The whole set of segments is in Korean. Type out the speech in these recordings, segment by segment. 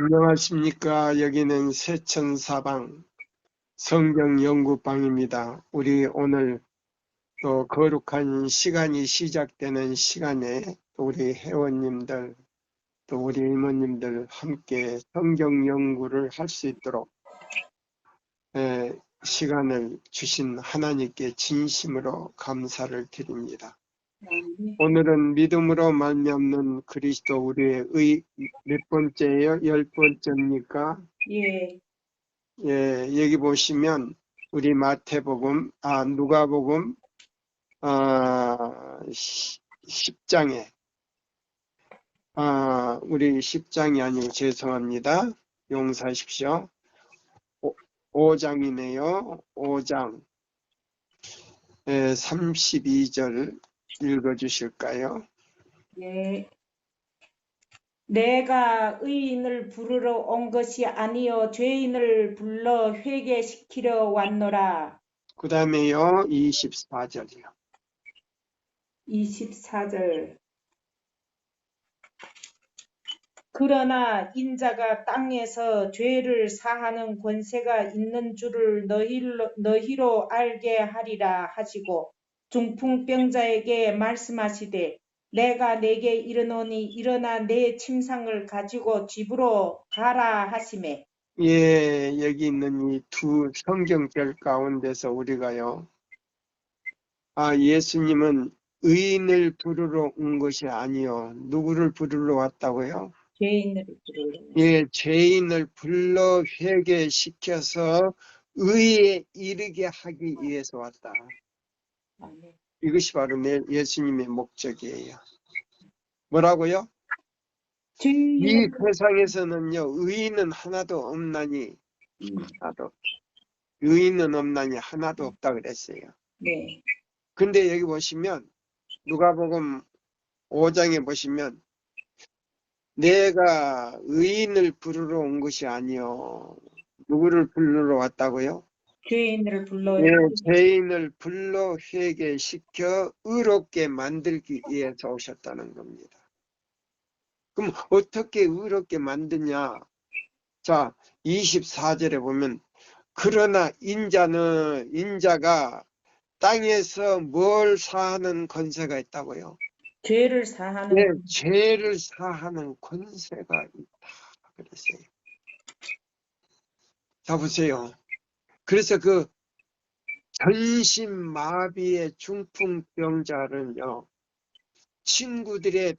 안녕하십니까. 여기는 세천사방 성경연구방입니다. 우리 오늘 또 거룩한 시간이 시작되는 시간에 우리 회원님들 또 우리 이모님들 함께 성경 연구를 할 수 있도록 시간을 주신 하나님께 진심으로 감사를 드립니다. 오늘은 믿음으로 말미암는 그리스도 우리의 몇 번째예요? 10번째입니까? 예. 예, 여기 보시면 우리 마태복음, 누가복음 10장에 우리 10장이 아니고 죄송합니다. 용서하십시오. 5장이네요. 5장 32절 읽어주실까요? 예. 내가 의인을 부르러 온 것이 아니요 죄인을 불러 회개시키려 왔노라. 그 다음에요. 24절이요. 24절. 그러나 인자가 땅에서 죄를 사하는 권세가 있는 줄을 너희로 알게 하리라 하시고 중풍병자에게 말씀하시되 내가 내게 이르노니 일어나 내 침상을 가지고 집으로 가라 하시매. 예, 여기 있는 이 두 성경절 가운데서 우리가요. 예수님은 의인을 부르러 온 것이 아니요. 누구를 부르러 왔다고요? 죄인을 부르러. 예, 죄인을 불러 회개시켜서 의에 이르게 하기 위해서 왔다. 아멘. 이것이 바로 예수님의 목적이에요. 뭐라고요? 이 세상에서는요, 의인은 하나도 없나니, 의인은 없나니 하나도 없다 그랬어요. 네. 근데 여기 보시면, 누가복음 5장에 보시면, 내가 의인을 부르러 온 것이 아니요. 누구를 부르러 왔다고요? 죄인을 불러. 예, 죄인을 불러 회개시켜 의롭게 만들기 위해서 오셨다는 겁니다. 그럼 어떻게 의롭게 만드냐? 자, 24절에 보면 그러나 인자가 땅에서 뭘 사하는 권세가 있다고요? 죄를 사하는. 네, 죄를 사하는 권세가 있다 그랬어요. 자, 보세요. 그래서 그 전신마비의 중풍병자를요, 친구들의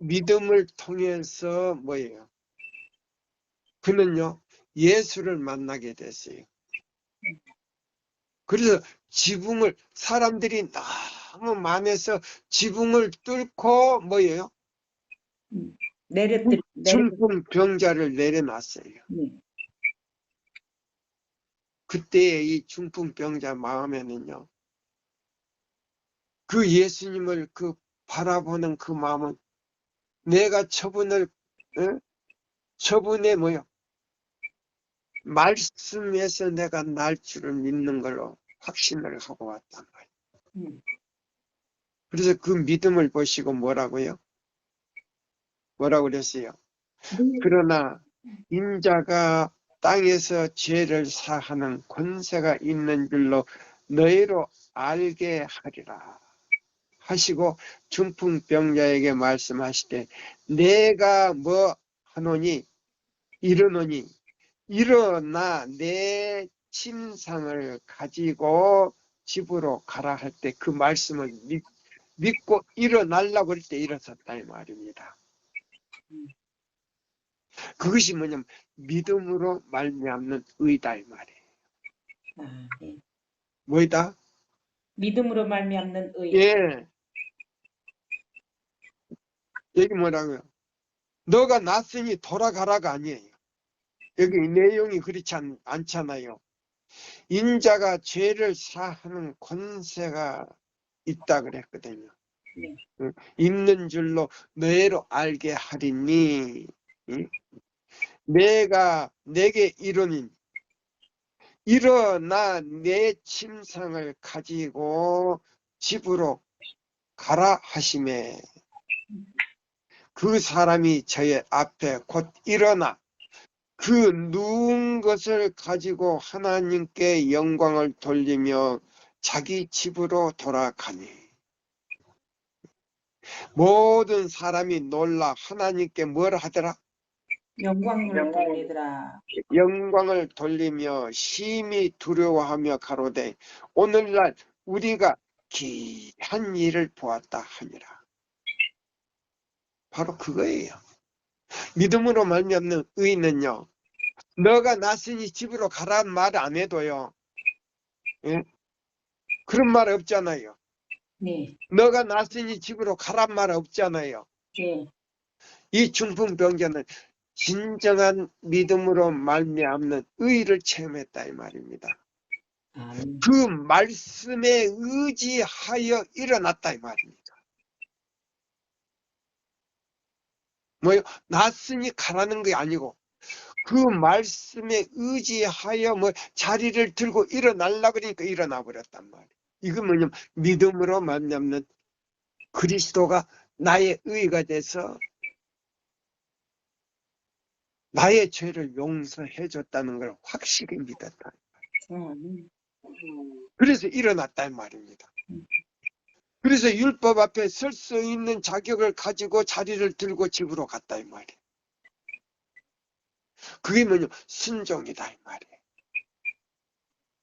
믿음을 통해서 뭐예요? 그는요, 예수를 만나게 됐어요. 그래서 지붕을, 사람들이 너무 많아서 지붕을 뚫고 뭐예요? 중풍병자를 내려놨어요. 그때 이 중풍병자 마음에는요, 그 예수님을 그 바라보는 그 마음은 내가 저분의 뭐요? 말씀에서 내가 날 줄을 믿는 걸로 확신을 하고 왔단 말이에요. 그래서 그 믿음을 보시고 뭐라고요? 뭐라고 그랬어요? 그러나 인자가 땅에서 죄를 사하는 권세가 있는 줄로 너희로 알게 하리라 하시고 중풍병자에게 말씀하시되 내가 뭐 하노니 이르노니 일어나 내 침상을 가지고 집으로 가라 할 때 그 말씀을 믿고 일어나려고 그럴 때 일어섰다 이 말입니다. 그것이 뭐냐면 믿음으로 말미암는 의다 이 말이에요. 네. 뭐이다? 믿음으로 말미암는 의. 예. 여기 뭐라고요? 너가 났으니 돌아가라가 아니에요. 여기 내용이 그렇지 않잖아요. 인자가 죄를 사하는 권세가 있다 그랬거든요. 있는 줄로 너희로 알게 하리니 내가 내게 이르니 일어나 내 침상을 가지고 집으로 가라 하시매 그 사람이 저의 앞에 곧 일어나 그 누운 것을 가지고 하나님께 영광을 돌리며 자기 집으로 돌아가니 모든 사람이 놀라 하나님께 뭘 하더라? 영광을 돌리더라. 영광을 돌리며 심히 두려워하며 가로되 오늘날 우리가 귀한 일을 보았다 하니라. 바로 그거예요. 믿음으로 말미암는 의는요, 너가 났으니 집으로 가라는 말 안 해도요, 예? 그런 말 없잖아요. 네. 너가 났으니 집으로 가란 말 없잖아요. 네. 이 중풍병자는 진정한 믿음으로 말미암는 의를 체험했다 이 말입니다. 그 말씀에 의지하여 일어났다 이 말입니다. 뭐요? 났으니 가라는 게 아니고 그 말씀에 의지하여 뭐 자리를 들고 일어나려고 그러니까 일어나 버렸단 말이에요. 이거 뭐냐면 믿음으로 말미암는 그리스도가 나의 의가 돼서 나의 죄를 용서해 줬다는 걸 확실히 믿었다. 그래서 일어났다 이 말입니다. 그래서 율법 앞에 설 수 있는 자격을 가지고 자리를 들고 집으로 갔다 이 말이에요. 그게 뭐냐? 순종이다 이 말이에요.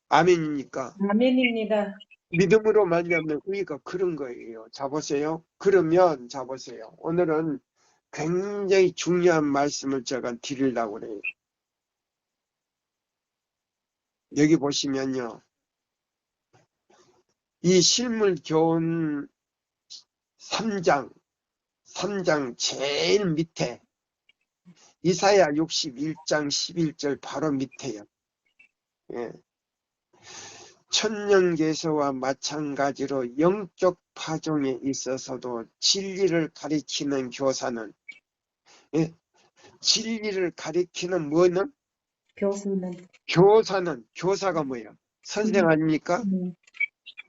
아멘입니까? 아멘입니다. 믿음으로 말미암는 의가 그런 거예요. 자 보세요. 그러면 자 보세요. 오늘은 굉장히 중요한 말씀을 제가 드리려고 그래요. 여기 보시면요. 이 실물교훈 3장 제일 밑에 이사야 61장 11절 바로 밑에요. 예. 천년계서와 마찬가지로 영적 파종에 있어서도 진리를 가리키는 교사는, 예? 진리를 가리키는 뭐는? 교사가 뭐예요? 선생 아닙니까?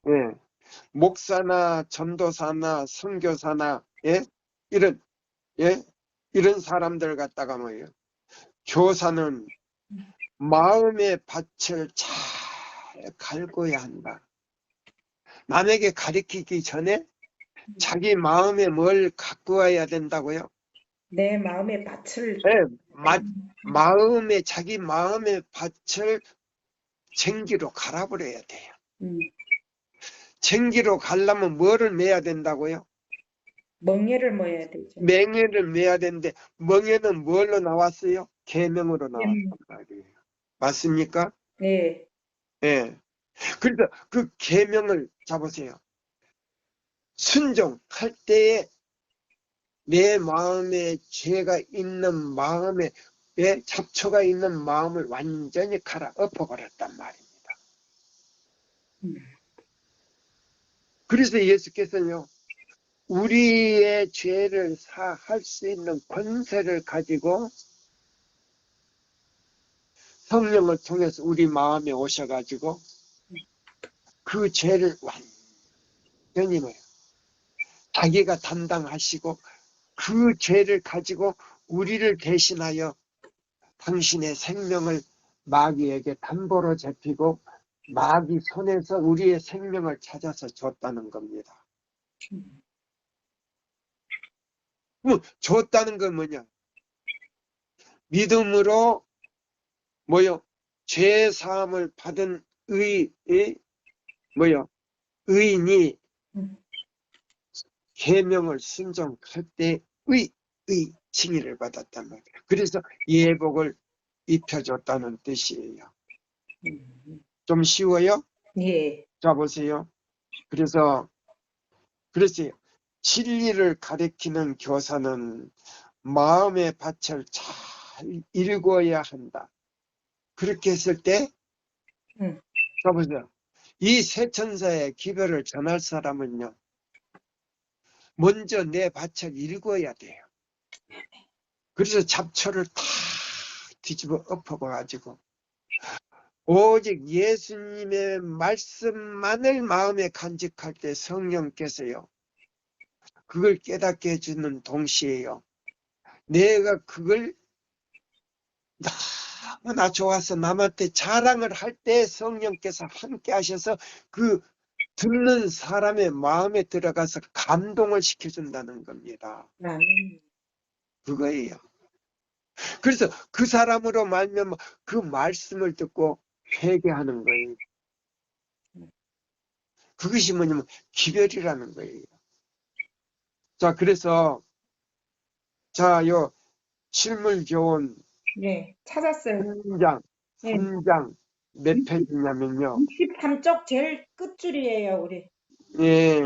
예. 목사나 전도사나 선교사나, 예? 이런 사람들 갖다가 뭐예요? 교사는 마음의 밭을 잘 갈고야 한다. 남에게 가르치기 전에 자기 마음에 뭘 갖고 와야 된다고요? 내 마음의 밭을. 네, 자기 마음의 밭을 쟁기로 갈아버려야 돼요. 쟁기로 가려면 뭐를 매야 된다고요? 멍에를 매야 되죠. 맹해를 매야 되는데 멍에는 뭘로 나왔어요? 계명으로 나왔단 말이에요. 맞습니까? 네. 예. 그래서 그 계명을 잡으세요. 순종할 때에 내 마음에 죄가 있는 마음에 잡초가 있는 마음을 완전히 갈아 엎어버렸단 말입니다. 그래서 예수께서는요, 우리의 죄를 사할 수 있는 권세를 가지고 성령을 통해서 우리 마음에 오셔가지고 그 죄를 완전히 자기가 담당하시고 그 죄를 가지고 우리를 대신하여 당신의 생명을 마귀에게 담보로 잡히고 마귀 손에서 우리의 생명을 찾아서 줬다는 겁니다. 그럼 줬다는 건 뭐냐? 믿음으로 죄 사함을 받은 의인이 계명을 순종할 때 칭의를 받았단 말이에요. 그래서 예복을 입혀줬다는 뜻이에요. 좀 쉬워요? 예. 자 보세요. 그래서 진리를 가리키는 교사는 마음의 밭을 잘 읽어야 한다. 그렇게 했을 때 자 보세요. 이 세 천사의 기별을 전할 사람은요, 먼저 내 밭을 읽어야 돼요. 그래서 잡초를 다 뒤집어 엎어가지고 오직 예수님의 말씀만을 마음에 간직할 때 성령께서요, 그걸 깨닫게 해주는 동시에요, 내가 그걸 너무나 좋아서 남한테 자랑을 할 때 성령께서 함께 하셔서 그 듣는 사람의 마음에 들어가서 감동을 시켜준다는 겁니다. 아멘. 그거예요. 그래서 그 사람으로 말미암아 그 말씀을 듣고 회개하는 거예요. 그것이 뭐냐면 기별이라는 거예요. 자, 그래서 요 실물교원 네, 찾았어요. 3장, 네, 3장 몇 페이지냐면요. 63쪽 제일 끝줄이에요, 우리. 예,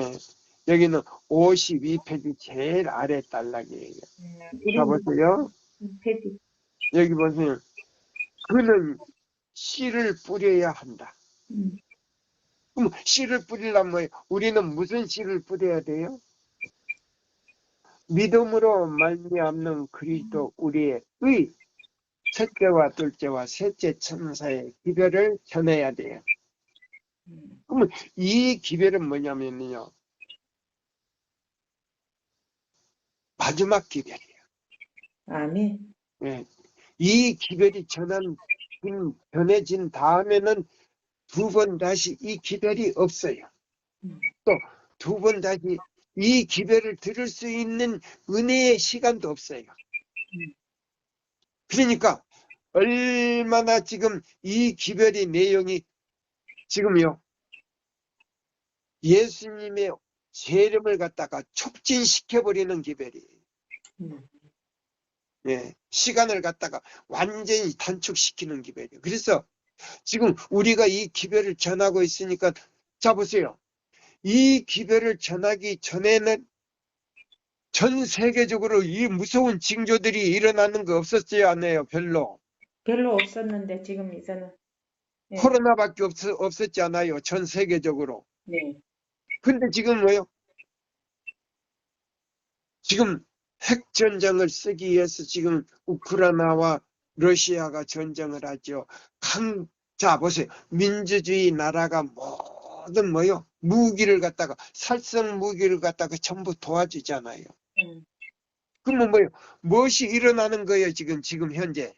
여기는 52페이지 제일 아래 단락이에요. 자, 우리 보세요. 페이지. 여기 보세요. 그는 씨를 뿌려야 한다. 그럼 씨를 뿌리려면 뭐예요? 우리는 무슨 씨를 뿌려야 돼요? 믿음으로 말미암는 그리스도 우리의 의, 첫째와 둘째와 셋째 천사의 기별을 전해야 돼요. 그러면 이 기별은 뭐냐면요, 마지막 기별이에요. 아멘. 예. 이 기별이 전해진 다음에는 두 번 다시 이 기별이 없어요. 또 두 번 다시 이 기별을 들을 수 있는 은혜의 시간도 없어요. 그러니까 얼마나 지금 이 기별의 내용이 지금요, 예수님의 재림을 갖다가 촉진시켜버리는 기별이에요. 예, 시간을 갖다가 완전히 단축시키는 기별이에요. 그래서 지금 우리가 이 기별을 전하고 있으니까, 자 보세요. 이 기별을 전하기 전에는 전 세계적으로 이 무서운 징조들이 일어나는 거 없었지 않아요? 별로. 별로 없었는데 지금 이제는. 네. 코로나밖에 없었지 않아요? 전 세계적으로. 네. 근데 지금 뭐예요? 지금 핵전쟁을 쓰기 위해서 지금 우크라이나와 러시아가 전쟁을 하죠. 자, 보세요. 민주주의 나라가 모든 뭐요? 무기를 갖다가, 살성 무기를 갖다가 전부 도와주잖아요. 그러면 뭐요? 무엇이 일어나는 거예요, 지금 현재?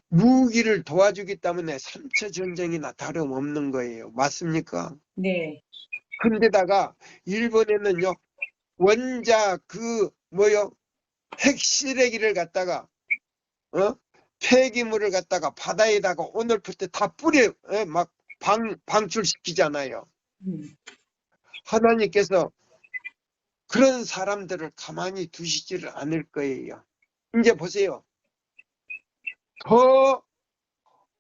무기를 도와주기 때문에 3차 전쟁이나 다름없는 거예요. 맞습니까? 네. 근데다가 일본에는요, 원자 핵시래기를 갖다가 폐기물을 갖다가 바다에다가 오늘부터 다 뿌려 막 방출시키잖아요. 하나님께서 그런 사람들을 가만히 두시지를 않을 거예요. 이제 보세요. 더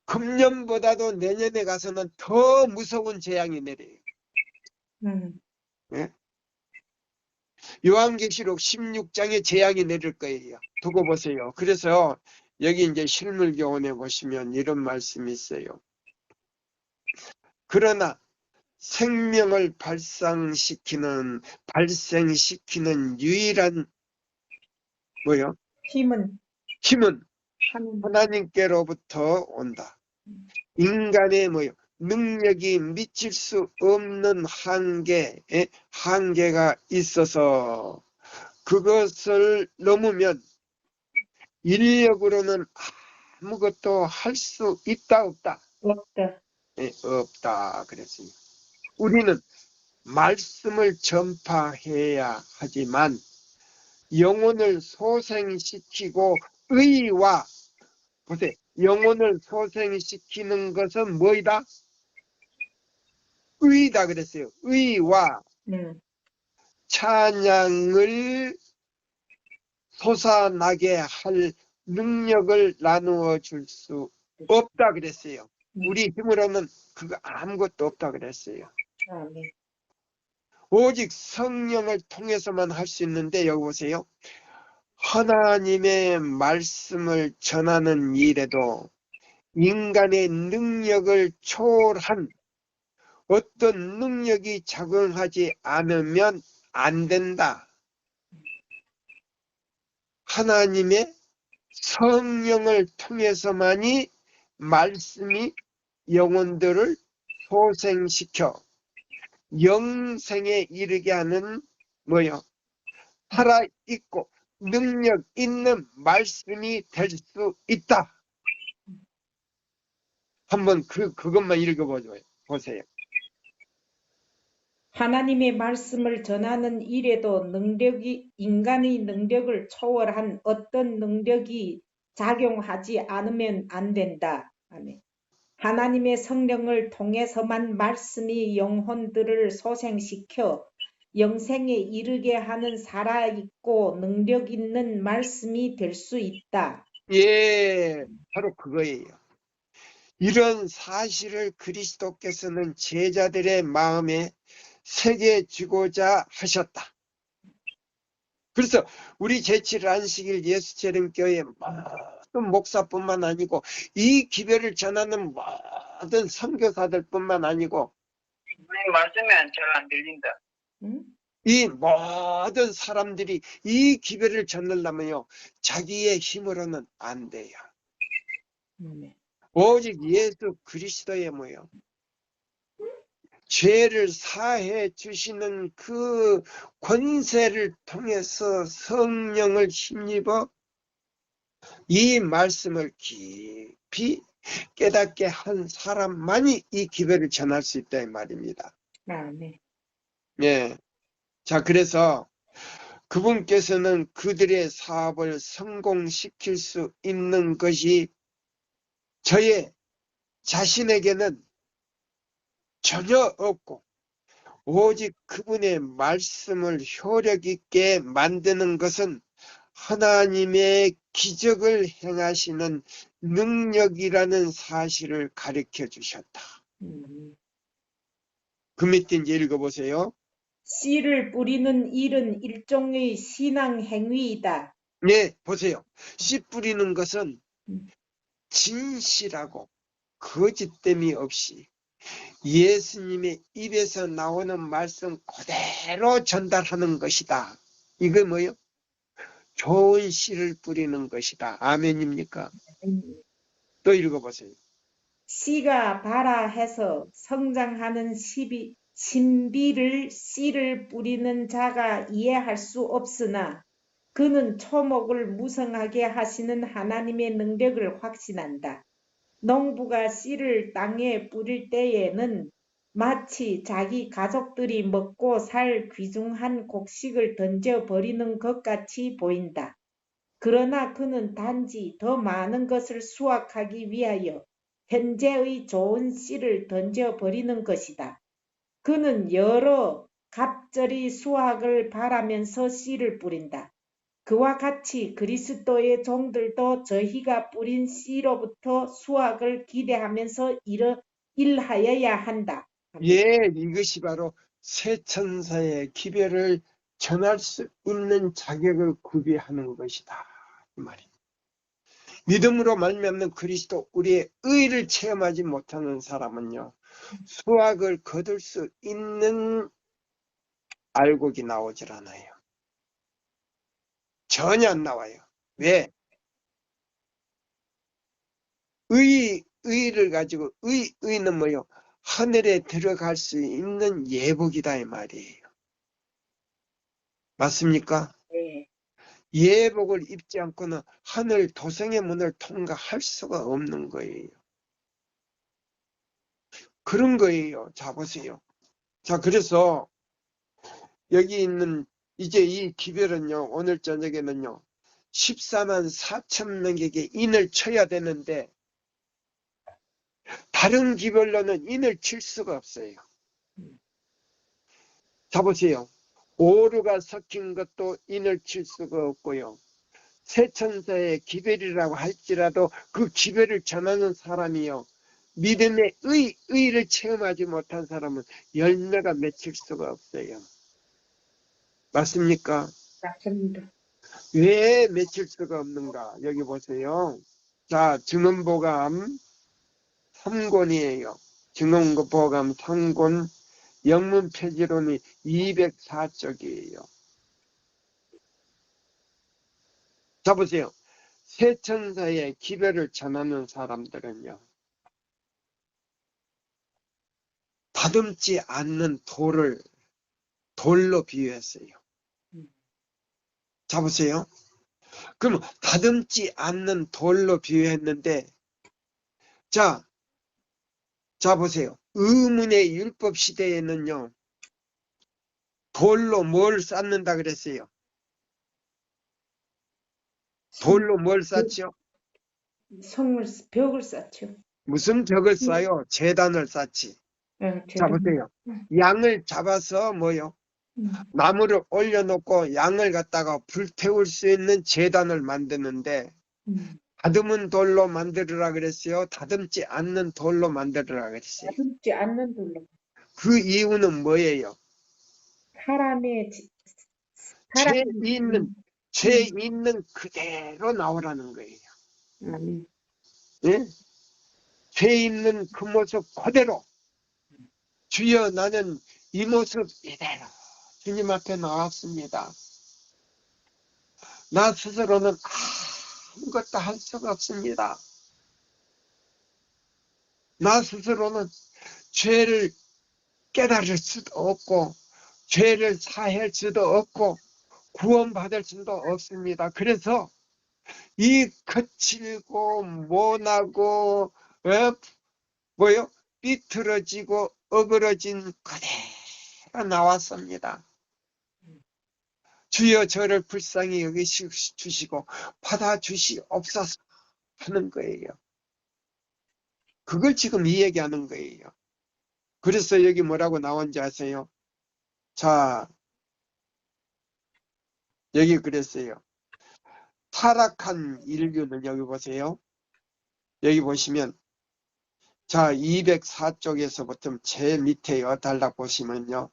금년보다도 내년에 가서는 더 무서운 재앙이 내려요. 예? 요한계시록 16장에 재앙이 내릴 거예요. 두고 보세요. 그래서 여기 이제 실물교훈에 보시면 이런 말씀이 있어요. 그러나 생명을 발생시키는 유일한 힘은 하나님께로부터 온다. 인간의 능력이 미칠 수 없는 한계가 있어서 그것을 넘으면 인력으로는 아무것도 할 수 있다 없다? 없다. 네, 없다 그랬습니다. 우리는 말씀을 전파해야 하지만 영혼을 소생시키고 의와, 보세요. 영혼을 소생시키는 것은 뭐이다? 의다 그랬어요. 의와 찬양을 솟아나게 할 능력을 나누어 줄 수 없다 그랬어요. 우리 힘으로는 그거 아무것도 없다 그랬어요. 네. 오직 성령을 통해서만 할 수 있는데, 여기 보세요. 하나님의 말씀을 전하는 일에도 인간의 능력을 초월한 어떤 능력이 작용하지 않으면 안 된다. 하나님의 성령을 통해서만이 말씀이 영혼들을 소생시켜 영생에 이르게 하는 살아있고 능력 있는 말씀이 될 수 있다. 한번 그것만 읽어보세요. 하나님의 말씀을 전하는 일에도 인간의 능력을 초월한 어떤 능력이 작용하지 않으면 안 된다. 아멘. 하나님의 성령을 통해서만 말씀이 영혼들을 소생시켜 영생에 이르게 하는 살아있고 능력 있는 말씀이 될 수 있다. 예, 바로 그거예요. 이런 사실을 그리스도께서는 제자들의 마음에 새겨주고자 하셨다. 그래서 우리 제7 안식일 예수재림교회 모든 목사뿐만 아니고 이 기별을 전하는 모든 선교사들뿐만 아니고 말씀이 잘 안 들린다. 응? 이 모든 사람들이 이 기별을 전하려면요, 자기의 힘으로는 안 돼요. 오직 예수 그리스도의 뭐요, 죄를 사해 주시는 그 권세를 통해서 성령을 힘입어 이 말씀을 깊이 깨닫게 한 사람만이 이 기별을 전할 수 있다 이 말입니다. 아멘. 예. 자, 그래서 그분께서는 그들의 사업을 성공시킬 수 있는 것이 저의 자신에게는 전혀 없고 오직 그분의 말씀을 효력 있게 만드는 것은 하나님의 기적을 행하시는 능력이라는 사실을 가르쳐 주셨다. 그 밑에 이제 읽어보세요. 씨를 뿌리는 일은 일종의 신앙 행위이다. 네, 보세요. 씨 뿌리는 것은 진실하고 거짓됨이 없이 예수님의 입에서 나오는 말씀 그대로 전달하는 것이다. 이거 뭐요? 좋은 씨를 뿌리는 것이다. 아멘입니까? 또 읽어보세요. 씨가 발아해서 성장하는 신비를 씨를 뿌리는 자가 이해할 수 없으나 그는 초목을 무성하게 하시는 하나님의 능력을 확신한다. 농부가 씨를 땅에 뿌릴 때에는 마치 자기 가족들이 먹고 살 귀중한 곡식을 던져버리는 것 같이 보인다. 그러나 그는 단지 더 많은 것을 수확하기 위하여 현재의 좋은 씨를 던져버리는 것이다. 그는 여러 갑절이 수확을 바라면서 씨를 뿌린다. 그와 같이 그리스도의 종들도 저희가 뿌린 씨로부터 수확을 기대하면서 일하여야 한다. 예, 이것이 바로 새 천사의 기별을 전할 수 있는 자격을 구비하는 것이다. 이 말입니다. 믿음으로 말미암는 그리스도, 우리의 의를 체험하지 못하는 사람은요, 수확을 거둘 수 있는 알곡이 나오질 않아요. 전혀 안 나와요. 왜? 의를 가지고, 의는 뭐요? 하늘에 들어갈 수 있는 예복이다 이 말이에요. 맞습니까? 네. 예복을 입지 않고는 하늘 도성의 문을 통과할 수가 없는 거예요. 그런 거예요. 자, 보세요. 자, 그래서 여기 있는 이제 이 기별은요, 오늘 저녁에는요, 14만 4천 명에게 인을 쳐야 되는데 다른 기별로는 인을 칠 수가 없어요. 자, 보세요. 오류가 섞인 것도 인을 칠 수가 없고요. 새 천사의 기별이라고 할지라도 그 기별을 전하는 사람이요, 믿음의 의를 체험하지 못한 사람은 열매가 맺힐 수가 없어요. 맞습니까? 맞습니다. 왜 맺힐 수가 없는가? 여기 보세요. 자, 증언보감 3권이에요. 증언보감 3권 영문 표지로는 204쪽이에요. 자, 보세요. 새 천사의 기별을 전하는 사람들은요, 다듬지 않는 돌로 비유했어요. 자, 보세요. 그럼 다듬지 않는 돌로 비유했는데, 자 보세요. 의문의 율법 시대에는요, 돌로 뭘 쌓는다 그랬어요? 돌로 뭘 쌓죠? 벽을 쌓죠. 무슨 벽을 쌓요? 제단을 쌓지. 자, 보세요. 양을 잡아서 뭐요? 나무를 올려놓고 양을 갖다가 불태울 수 있는 제단을 만드는데, 다듬은 돌로 만들으라 그랬어요? 다듬지 않는 돌로 만들으라 그랬어요? 다듬지 않는 돌로. 그 이유는 뭐예요? 사람의 죄 있는 그대로 나오라는 거예요. 예? 죄 있는 그 모습 그대로. 주여, 나는 이 모습 이대로 주님 앞에 나왔습니다. 나 스스로는 아무것도 할 수가 없습니다. 나 스스로는 죄를 깨달을 수도 없고 죄를 사할 수도 없고 구원받을 수도 없습니다. 그래서 이 거칠고 모나고 삐뚤어지고 어그러진 그대로 나왔습니다. 주여, 저를 불쌍히 여기주시고 받아주시옵소서 하는 거예요. 그걸 지금 이 얘기하는 거예요. 그래서 여기 뭐라고 나온지 아세요? 자, 여기 그랬어요. 타락한 인류는, 여기 보세요. 여기 보시면, 자, 204쪽에서부터 제 밑에요. 달라 보시면요.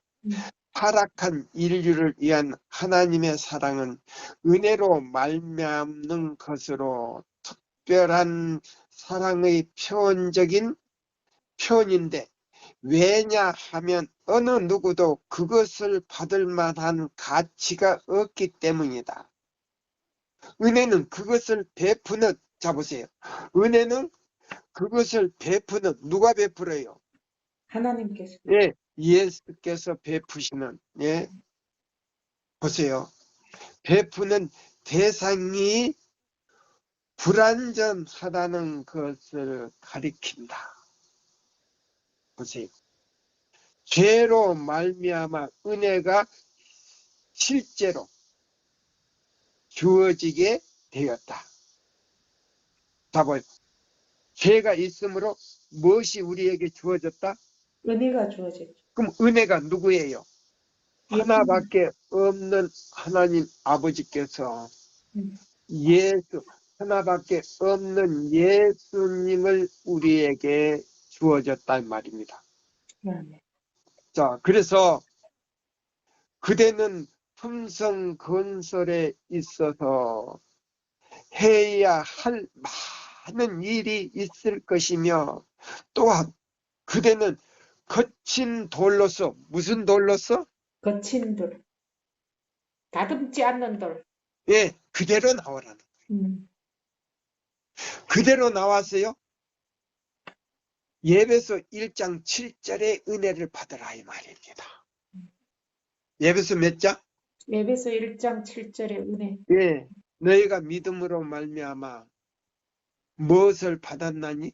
타락한 인류를 위한 하나님의 사랑은 은혜로 말미암는 것으로 특별한 사랑의 표현적인 표현인데, 왜냐하면 어느 누구도 그것을 받을 만한 가치가 없기 때문이다. 은혜는 그것을 베푸는, 자 보세요. 은혜는 그것을 베푸는, 누가 베풀어요? 하나님께서. 예, 예수께서 베푸시는, 예. 보세요. 베푸는 대상이 불완전하다는 것을 가리킨다. 보세요. 죄로 말미암아 은혜가 실제로 주어지게 되었다. 자, 보세요. 죄가 있으므로 무엇이 우리에게 주어졌다? 은혜가 주어졌죠. 그럼 은혜가 누구예요? 하나밖에 없는 하나님 아버지께서 하나밖에 없는 예수님을 우리에게 주어졌단 말입니다. 자, 그래서 그대는 품성 건설에 있어서 해야 할 많은 일이 있을 것이며, 또한 그대는 거친 돌로서, 무슨 돌로서? 거친 돌. 다듬지 않는 돌. 예, 그대로 나오라는 거예요. 그대로 나왔어요. 예배서 1장 7절의 은혜를 받으라 이 말입니다. 예배서 몇 장? 예배서 1장 7절의 은혜. 예, 너희가 믿음으로 말미암아 무엇을 받았나니?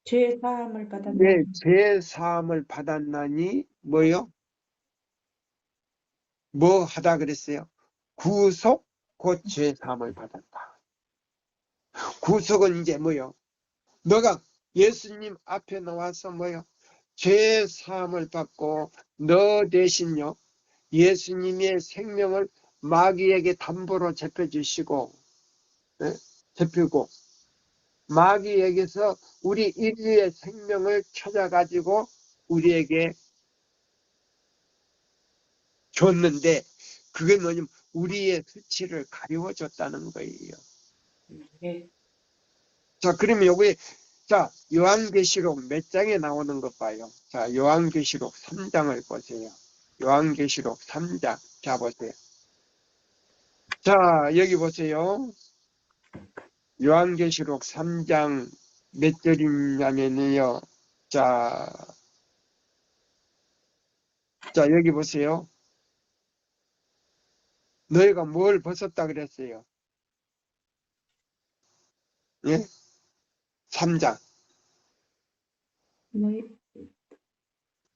죄 사함을 받았나니. 네, 죄 사함을 받았나니 뭐요? 뭐 하다 그랬어요? 구속 곧 죄 사함을 받았다. 구속은 이제 뭐요? 너가 예수님 앞에 나와서 뭐요? 죄 사함을 받고 너 대신요 예수님의 생명을 마귀에게 담보로 제펴주시고, 네? 제피고 마귀에게서 우리 인류의 생명을 찾아가지고 우리에게 줬는데, 그게 뭐냐면 우리의 수치를 가리워줬다는 거예요. 네. 자, 그러면 여기 요한계시록 몇 장에 나오는 것 봐요. 자, 요한계시록 3장을 보세요. 요한계시록 3장. 자, 보세요. 자, 여기 보세요. 요한계시록 3장 몇 절이냐면요. 자, 여기 보세요. 너희가 뭘 벗었다 그랬어요? 예? 3장. 너희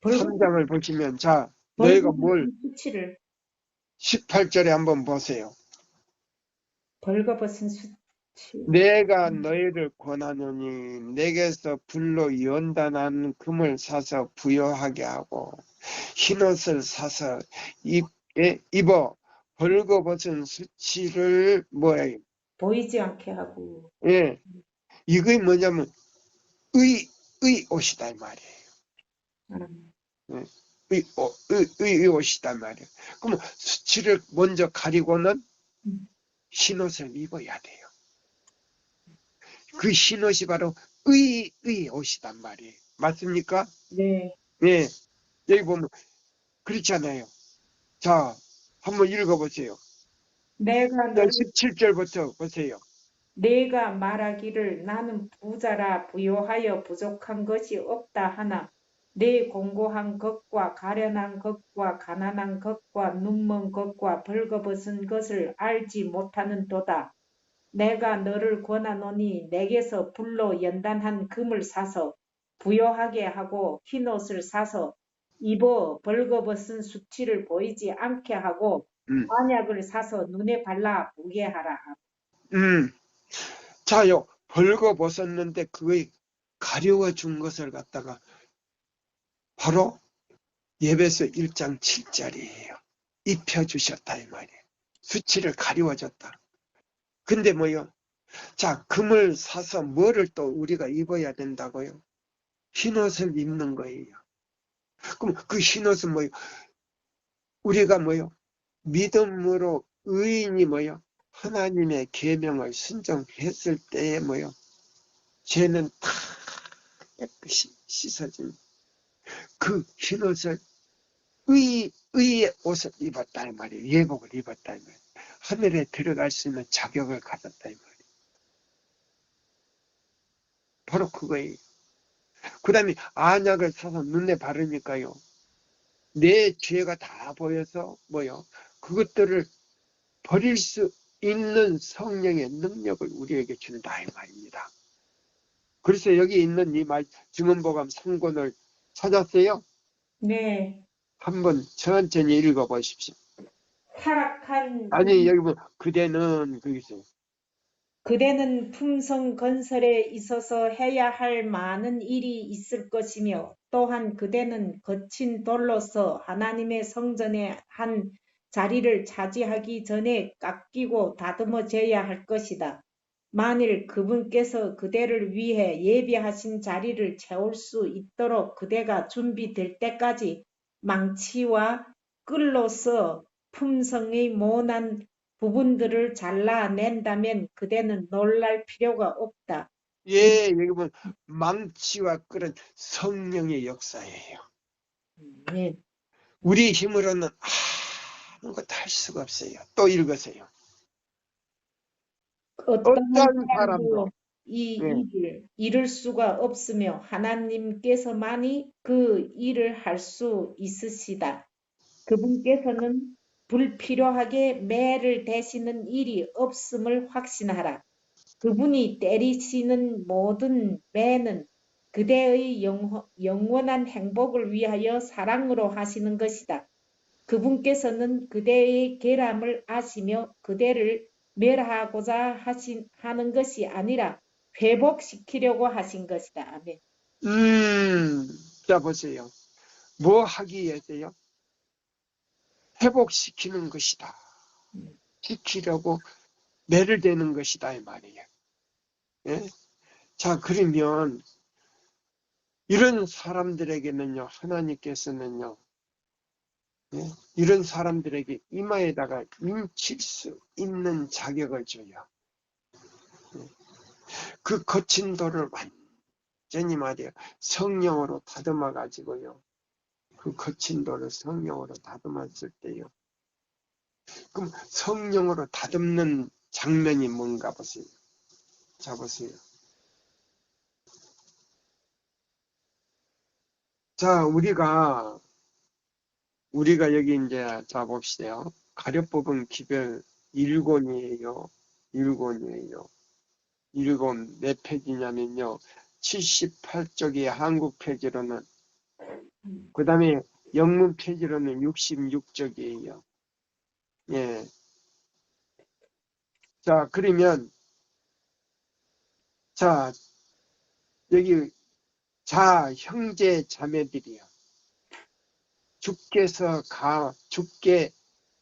벌거 3장을 보시면, 자, 너희가 뭘, 벌거벗은 수치를 18절에 한번 보세요. 벌거벗은 수치. 내가 너희를 권하노니 내게서 불로 연단한 금을 사서 부여하게 하고 흰옷을 사서 입어 벌거벗은 수치를 뭐예요? 보이지 않게 하고. 예, 이게 뭐냐면 의 옷이다 이 말이에요. 음, 예, 의 옷이다 이 말이에요. 그럼 수치를 먼저 가리고는 음. 흰옷을 입어야 돼요. 그 흰옷이 바로 의 옷이단 말이에요. 맞습니까? 네. 예, 여기 보면 그렇잖아요. 자, 한번 읽어보세요. 내가 너를 17절부터 보세요. 내가 말하기를 나는 부자라 부요하여 부족한 것이 없다 하나 내 공고한 것과 가련한 것과 가난한 것과 눈먼 것과 벌거벗은 것을 알지 못하는도다. 내가 너를 권하노니 내게서 불로 연단한 금을 사서 부요하게 하고 흰옷을 사서 입어 벌거벗은 수치를 보이지 않게 하고 음, 안약을 사서 눈에 발라 보게 하라. 음. 자요, 벌거벗었는데 그의 가려워 준 것을 갖다가 바로 예배서 1장 7절이에요. 입혀주셨다 이 말이에요. 수치를 가리워줬다. 근데 뭐요? 자, 금을 사서 뭐를 또 우리가 입어야 된다고요? 흰옷을 입는 거예요. 그럼 그 흰옷은 뭐요? 우리가 뭐요? 믿음으로 의인이 뭐요? 하나님의 계명을 순종했을 때에 뭐요? 죄는 다 깨끗이 씻어진 그 흰옷을 의의 옷을 입었다 이 말이에요. 예복을 입었다 이 말이에요. 하늘에 들어갈 수 있는 자격을 가졌다 이 말이에요. 바로 그거예요. 그 다음에 안약을 사서 눈에 바르니까요. 내 죄가 다 보여서 뭐요? 그것들을 버릴 수 있는 성령의 능력을 우리에게 준다 이 말입니다. 그래서 여기 있는 이 말 증언보감 3권을 찾았어요? 네. 한번 천천히 읽어보십시오. 타락한 아니 여기 뭐 그대는 거기 있어요. 그대는 품성 건설에 있어서 해야 할 많은 일이 있을 것이며 또한 그대는 거친 돌로서 하나님의 성전의 한 자리를 차지하기 전에 깎이고 다듬어져야 할 것이다. 만일 그분께서 그대를 위해 예비하신 자리를 채울 수 있도록 그대가 준비될 때까지 망치와 끌로서 품성의 모난 부분들을 잘라낸다면 그대는 놀랄 필요가 없다. 예, 여기 보면 망치와 끌은 성령의 역사예요. 네. 우리 힘으로는 아무것도 할 수가 없어요. 또 읽으세요. 어떤 어떤 사람도 사람도 이 예, 일을 이룰 수가 없으며 하나님께서만이 그 일을 할 수 있으시다. 그분께서는 불필요하게 매를 대시는 일이 없음을 확신하라. 그분이 때리시는 모든 매는 그대의 영원한 행복을 위하여 사랑으로 하시는 것이다. 그분께서는 그대의 결함을 아시며 그대를 멸하고자 하는 것이 아니라 회복시키려고 하신 것이다. 아멘. 자 보세요. 뭐 하기 위해서요? 회복시키는 것이다. 시키려고 매를 대는 것이다 이 말이에요. 예? 자 그러면 이런 사람들에게는요 하나님께서는요 예? 이런 사람들에게 이마에다가 인칠 수 있는 자격을 줘요. 예? 그 거친 돌을 완전히 말이에요 성령으로 다듬어 가지고요 그 거친 돌을 성령으로 다듬었을 때요 그럼 성령으로 다듬는 장면이 뭔가 보세요. 자 보세요. 자 우리가 여기 이제 자 봅시다. 가려뽑은 기별 1권이에요. 1권이에요. 읽은 몇 페이지냐면요. 78쪽이 한국 페이지로는, 그 다음에 영문 페이지로는 66쪽이에요. 예. 자, 그러면, 자, 여기, 자, 형제 자매들이요.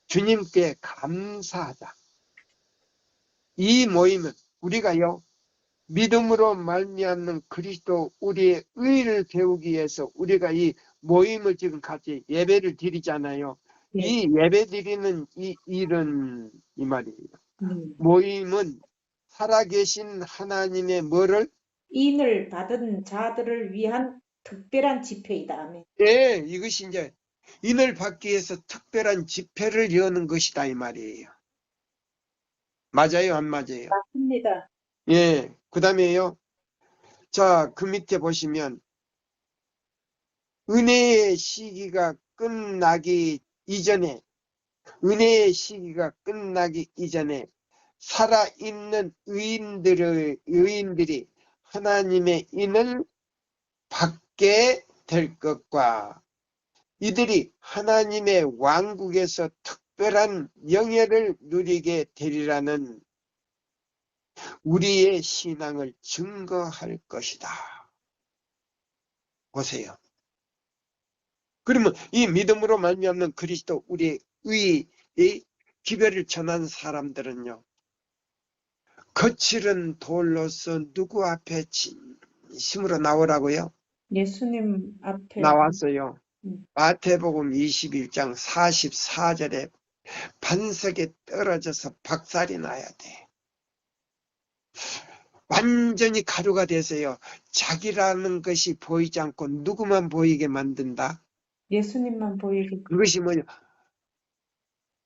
주님께 감사하자. 이 모임은 우리가요, 믿음으로 말미암는 그리스도 우리의 의를 배우기 위해서 우리가 이 모임을 지금 같이 예배를 드리잖아요. 네. 이 예배 드리는 이 일은 이 말이에요. 모임은 살아계신 하나님의 뭐를? 인을 받은 자들을 위한 특별한 집회이다. 아멘. 예, 이것이 이제 인을 받기 위해서 특별한 집회를 여는 것이다 이 말이에요. 맞아요, 안 맞아요? 맞습니다. 예, 그 다음에요. 자, 그 밑에 보시면 은혜의 시기가 끝나기 이전에 살아있는 의인들이 하나님의 인을 받게 될 것과 이들이 하나님의 왕국에서 특별한 영예를 누리게 되리라는 우리의 신앙을 증거할 것이다. 보세요. 그러면 이 믿음으로 말미암는 그리스도 우리의 의의 기별을 전한 사람들은요. 거칠은 돌로서 누구 앞에 진심으로 나오라고요? 예수님 앞에 나왔어요. 음. 마태복음 21장 44절에 반석에 떨어져서 박살이 나야 돼. 완전히 가루가 돼서요. 자기라는 것이 보이지 않고 누구만 보이게 만든다. 예수님만 보이게. 그것이 뭐냐?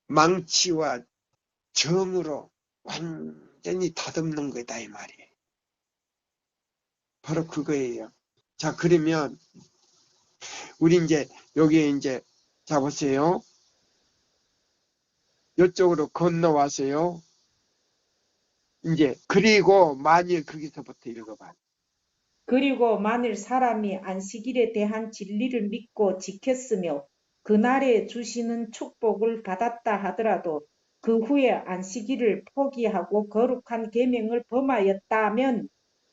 망치와 정으로 완전히 다듬는 거다 이 말이에요. 바로 그거예요. 자, 그러면 우리 이제 여기에 이제 자 보세요. 이쪽으로 건너와서요. 이제 그리고 만일 거기서부터 읽어봐. 그리고 만일 사람이 안식일에 대한 진리를 믿고 지켰으며 그날에 주시는 축복을 받았다 하더라도 그 후에 안식일을 포기하고 거룩한 계명을 범하였다면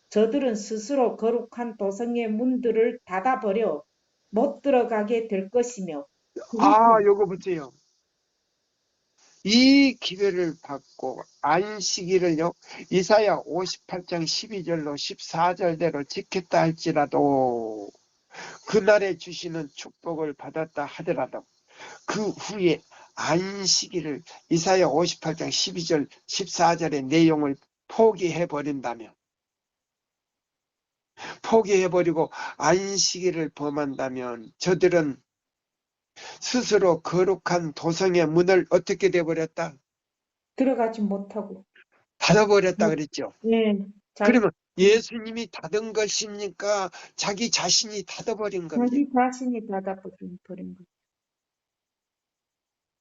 저들은 스스로 거룩한 도성의 문들을 닫아버려 못 들어가게 될 것이며 요거 보세요. 이 기회를 받고 안식일을요. 이사야 58장 12절로 14절대로 지켰다 할지라도 그날에 주시는 축복을 받았다 하더라도 그 후에 안식일을 이사야 58장 12절 14절의 내용을 포기해버리고 안식일을 범한다면 저들은 스스로 거룩한 도성의 문을 어떻게 돼버렸다? 들어가지 못하고. 닫아버렸다 그랬죠. 네. 그러면 예수님이 닫은 것입니까? 자기 자신이 닫아버린 겁니까? 자기 자신이 닫아버린 거죠.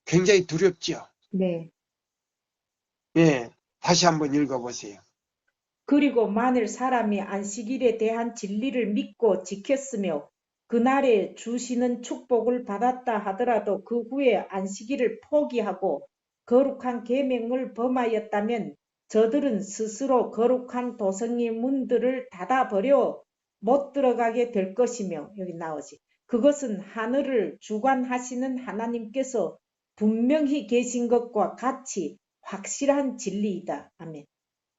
굉장히 두렵죠. 네. 예, 다시 한번 읽어보세요. 그리고 만일 사람이 안식일에 대한 진리를 믿고 지켰으며 그날에 주시는 축복을 받았다 하더라도 그 후에 안식일을 포기하고 거룩한 계명을 범하였다면 저들은 스스로 거룩한 도성의 문들을 닫아버려 못 들어가게 될 것이며 여기 나오지. 그것은 하늘을 주관하시는 하나님께서 분명히 계신 것과 같이 확실한 진리이다. 아멘.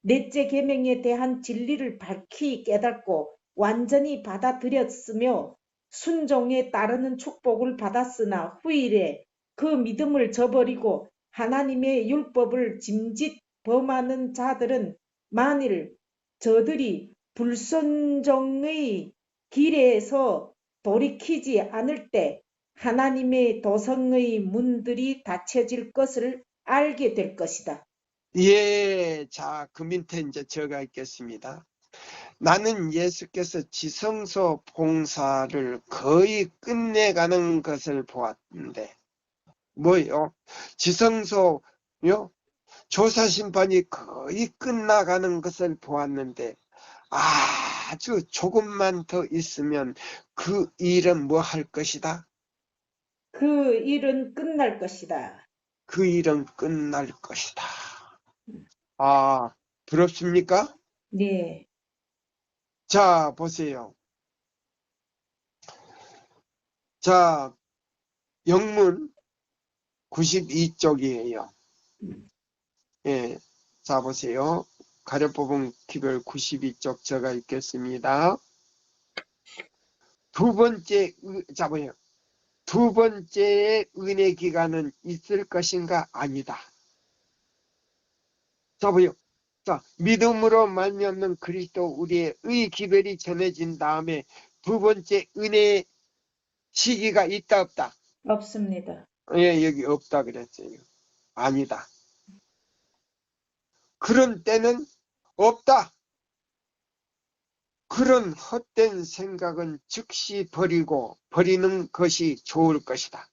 넷째 계명에 대한 진리를 밝히 깨닫고 완전히 받아들였으며 순종에 따르는 축복을 받았으나 후일에 그 믿음을 저버리고 하나님의 율법을 짐짓 범하는 자들은 만일 저들이 불순종의 길에서 돌이키지 않을 때 하나님의 도성의 문들이 닫혀질 것을 알게 될 것이다. 예, 자, 그 밑에 이제 제가 읽겠습니다. 나는 예수께서 지성소 봉사를 거의 끝내가는 것을 보았는데, 뭐요? 지성소요? 조사 심판이 거의 끝나가는 것을 보았는데 아주 조금만 더 있으면 그 일은 뭐 할 것이다? 그 일은 끝날 것이다. 그 일은 끝날 것이다. 아, 부럽습니까? 네, 자, 보세요. 자, 영문 92쪽이에요. 예. 자, 보세요. 가려 뽑은 기별 92쪽 제가 읽겠습니다. 자, 보세요. 두 번째의 은혜 기간은 있을 것인가? 아니다. 자, 보세요. 자, 믿음으로 말미암는 그리스도 우리의 의 기별이 전해진 다음에 두 번째 은혜의 시기가 있다 없다? 없습니다. 예, 여기 없다 그랬어요. 아니다. 그런 때는 없다. 그런 헛된 생각은 즉시 버리는 것이 좋을 것이다.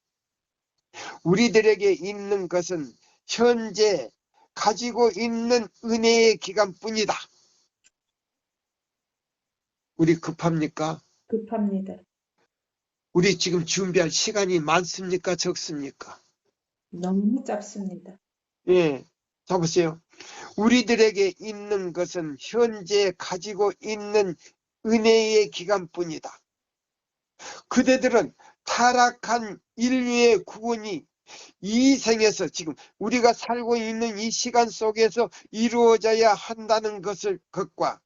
우리들에게 있는 것은 현재 가지고 있는 은혜의 기간뿐이다. 우리 급합니까? 급합니다. 우리 지금 준비할 시간이 많습니까? 적습니까? 너무 짧습니다. 예. 자, 보세요. 우리들에게 있는 것은 현재 가지고 있는 은혜의 기간뿐이다. 그대들은 타락한 인류의 구원이 이 생에서 지금 우리가 살고 있는 이 시간 속에서 이루어져야 한다는 것과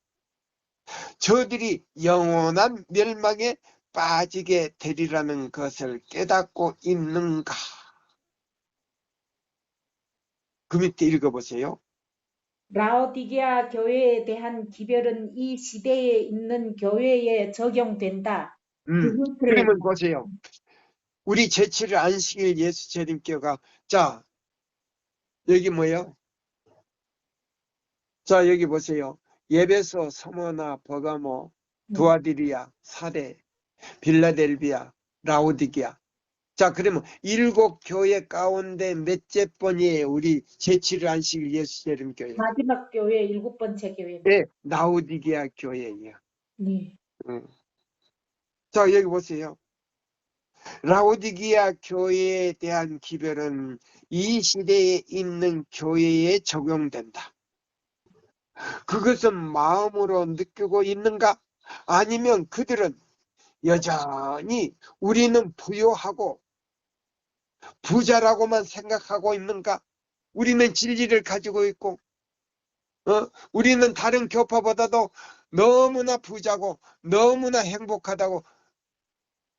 저들이 영원한 멸망에 빠지게 되리라는 것을 깨닫고 있는가? 그 밑에 읽어보세요. 라오디게아 교회에 대한 기별은 이 시대에 있는 교회에 적용된다. 그것을 그러면 보세요. 우리 제7일 안식일 예수 재림교가 자 여기 뭐예요? 자 여기 보세요. 예배소, 서머나, 버가모, 두아디리아, 사대, 빌라델비아, 라오디게아. 자 그러면 7교회 가운데 몇째 번이에요? 우리 제7일 안식일 예수 재림교회. 마지막 교회 7번째 교회입니다. 네, 라오디게아 교회예요. 네. 자 여기 보세요. 라오디게아 교회에 대한 기별은 이 시대에 있는 교회에 적용된다. 그것은 마음으로 느끼고 있는가? 아니면 그들은 여전히 우리는 부유하고 부자라고만 생각하고 있는가? 우리는 진리를 가지고 있고 우리는 다른 교파보다도 너무나 부자고 너무나 행복하다고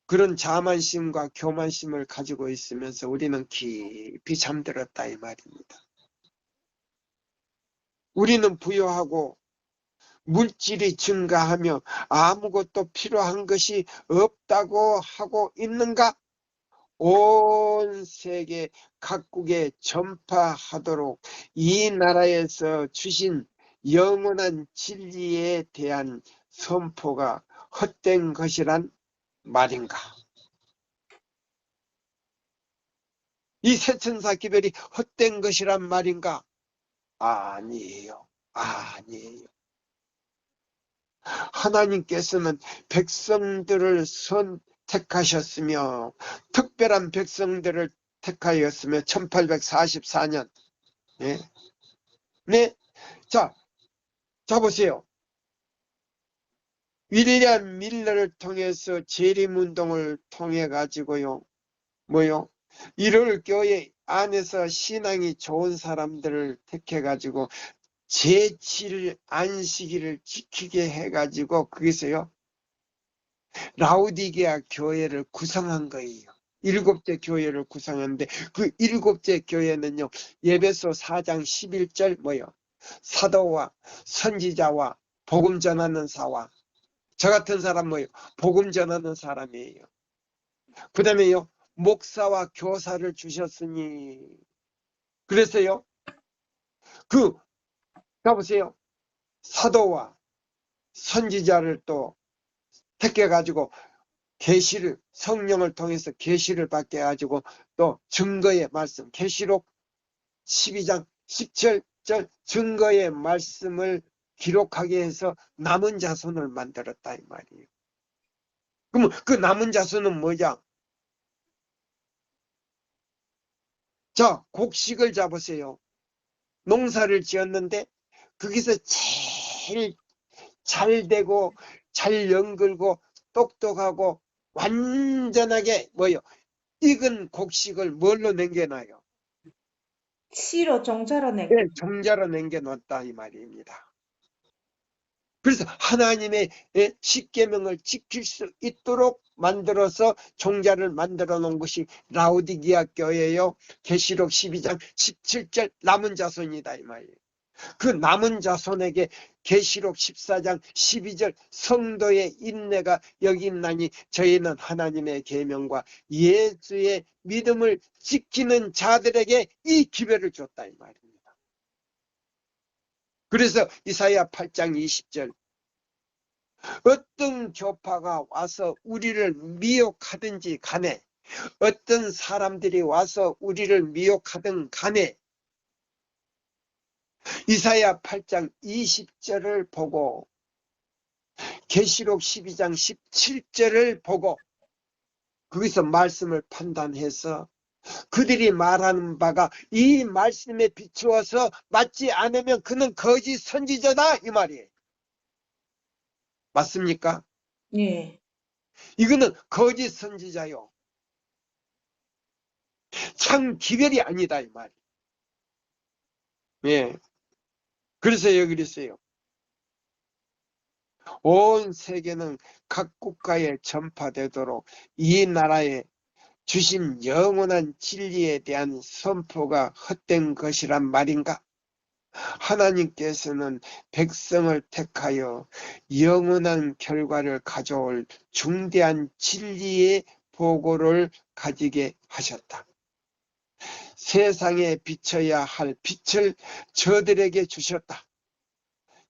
그런 자만심과 교만심을 가지고 있으면서 우리는 깊이 잠들었다 이 말입니다. 우리는 부유하고 물질이 증가하며 아무것도 필요한 것이 없다고 하고 있는가? 온 세계 각국에 전파하도록 이 나라에서 주신 영원한 진리에 대한 선포가 헛된 것이란 말인가? 이 세천사 기별이 헛된 것이란 말인가? 아니에요. 아니에요. 하나님께서는 백성들을 선택하셨으며 특별한 백성들을 택하였으며 1844년 네. 네. 자 보세요. 윌리엄 밀러를 통해서 재림운동을 통해 가지고요. 뭐요? 1월 교회 안에서 신앙이 좋은 사람들을 택해 가지고 제7일 안식일을 지키게 해가지고 거기서요 라오디게아 교회를 구성한 거예요. 7째 교회를 구성했는데 그 7째 교회는요 예배소 4장 11절 뭐요? 사도와 선지자와 복음 전하는 사와 저 같은 사람 뭐요? 복음 전하는 사람이에요. 그 다음에요 목사와 교사를 주셨으니 그래서요 가보세요. 사도와 선지자를 또 택해가지고 계시를 성령을 통해서 계시를 받게 해가지고 또 증거의 말씀 계시록 12장 17절 증거의 말씀을 기록하게 해서 남은 자손을 만들었다 이 말이에요. 그러면 그 남은 자손은 뭐냐? 자, 곡식을 잡으세요. 농사를 지었는데 거기서 제일 잘 되고 잘 연글고 똑똑하고 완전하게 뭐요? 익은 곡식을 뭘로 남겨놔요? 씨로 종자로 내. 네, 종자로 남겨놓았다 이 말입니다. 그래서 하나님의 십계명을 지킬 수 있도록 만들어서 종자를 만들어 놓은 것이 라오디게아 교회예요. 계시록 12장 17절 남은 자손이다 이 말이에요. 그 남은 자손에게 계시록 14장 12절 성도의 인내가 여기 있나니 저희는 하나님의 계명과 예수의 믿음을 지키는 자들에게 이 기회를 줬다 이 말입니다. 그래서 이사야 8장 20절 어떤 교파가 와서 우리를 미혹하든지 간에 어떤 사람들이 와서 우리를 미혹하든 간에 이사야 8장 20절을 보고 계시록 12장 17절을 보고 거기서 말씀을 판단해서 그들이 말하는 바가 이 말씀에 비추어서 맞지 않으면 그는 거짓 선지자다 이 말이에요. 맞습니까? 예. 이거는 거짓 선지자요. 참 기별이 아니다 이 말이에요. 예. 그래서 여기 그랬어요. 온 세계는 각 국가에 전파되도록 이 나라에 주신 영원한 진리에 대한 선포가 헛된 것이란 말인가? 하나님께서는 백성을 택하여 영원한 결과를 가져올 중대한 진리의 보고를 가지게 하셨다. 세상에 비춰야 할 빛을 저들에게 주셨다.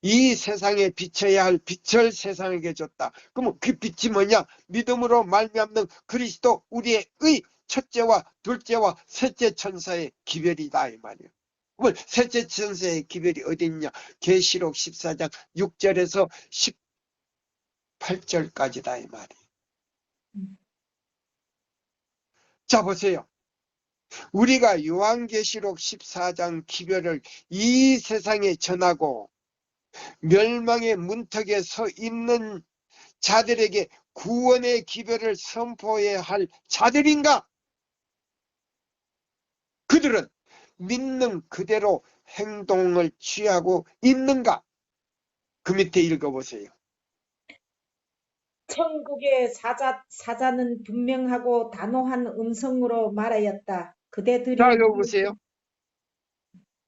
이 세상에 비춰야 할 빛을 세상에게 줬다. 그러면 그 빛이 뭐냐? 믿음으로 말미암는 그리스도 우리의 첫째와 둘째와 셋째 천사의 기별이다 이 말이에요. 그러면 셋째 천사의 기별이 어디 있냐? 계시록 14장 6절에서 18절까지다 이 말이에요. 자 보세요. 우리가 요한계시록 14장 기별을 이 세상에 전하고 멸망의 문턱에 서 있는 자들에게 구원의 기별을 선포해야 할 자들인가? 그들은 믿는 그대로 행동을 취하고 있는가? 그 밑에 읽어보세요. 천국의 사자는 분명하고 단호한 음성으로 말하였다. 그대들이 자, 읽어보세요.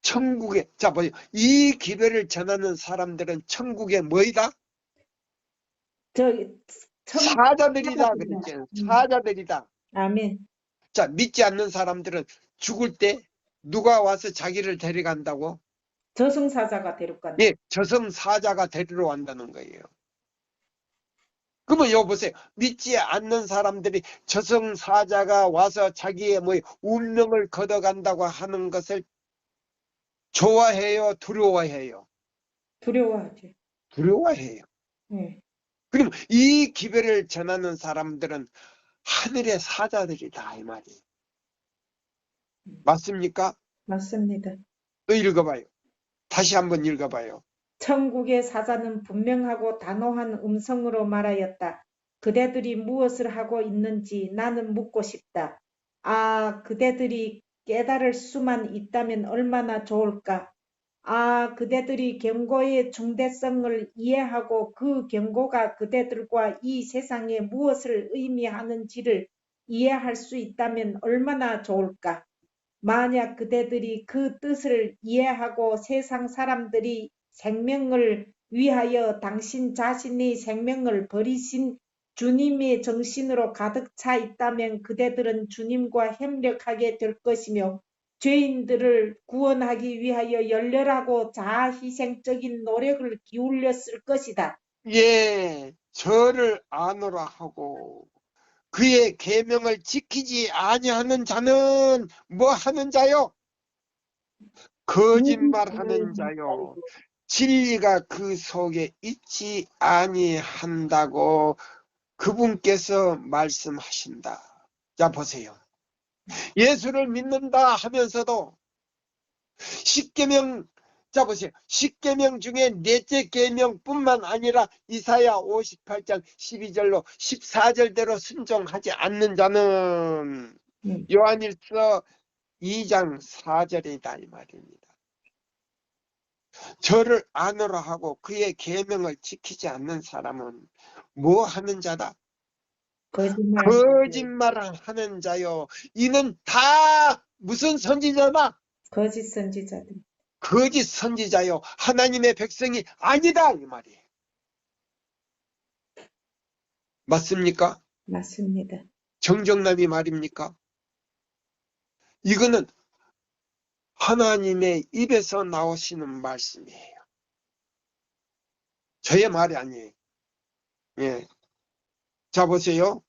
천국에, 자, 보세요. 이 기별을 전하는 사람들은 천국에 뭐이다? 사자들이다. 그랬죠. 사자들이다. 아멘. 자, 믿지 않는 사람들은 죽을 때 누가 와서 자기를 데려간다고? 저승사자가 데려간다. 예, 저승사자가 데리러 간다는 거예요. 그러면 보세요. 믿지 않는 사람들이 저승사자가 와서 자기의 운명을 걷어간다고 하는 것을 좋아해요? 두려워해요? 두려워하지. 두려워해요. 네. 그럼 이 기별을 전하는 사람들은 하늘의 사자들이다 이 말이에요. 맞습니까? 맞습니다. 또 읽어봐요. 다시 한번 읽어봐요. 천국의 사자는 분명하고 단호한 음성으로 말하였다. 그대들이 무엇을 하고 있는지 나는 묻고 싶다. 아, 그대들이 깨달을 수만 있다면 얼마나 좋을까. 아, 그대들이 경고의 중대성을 이해하고 그 경고가 그대들과 이 세상에 무엇을 의미하는지를 이해할 수 있다면 얼마나 좋을까. 만약 그대들이 그 뜻을 이해하고 세상 사람들이 생명을 위하여 당신 자신의 생명을 버리신 주님의 정신으로 가득 차 있다면 그대들은 주님과 협력하게 될 것이며 죄인들을 구원하기 위하여 열렬하고 자아희생적인 노력을 기울였을 것이다. 예, 저를 아노라 하고 그의 계명을 지키지 아니하는 자는 뭐 하는 자요? 거짓말하는 자요, 진리가 그 속에 있지 아니한다고 그분께서 말씀하신다. 자, 보세요. 예수를 믿는다 하면서도 십계명, 자 보세요. 십계명 중에 넷째 계명뿐만 아니라 이사야 58장 12절로 14절대로 순종하지 않는 자는 요한일서 2장 4절이다 이 말입니다. 저를 아노라 하고 그의 계명을 지키지 않는 사람은 뭐 하는 자다? 거짓말을 하는 자요. 이는 다 무슨 선지자다? 거짓 선지자들. 거짓 선지자요. 하나님의 백성이 아니다 이 말이에요. 맞습니까? 맞습니다. 정정남이 말입니까? 이거는 하나님의 입에서 나오시는 말씀이에요. 저의 말이 아니에요. 예. 자 보세요.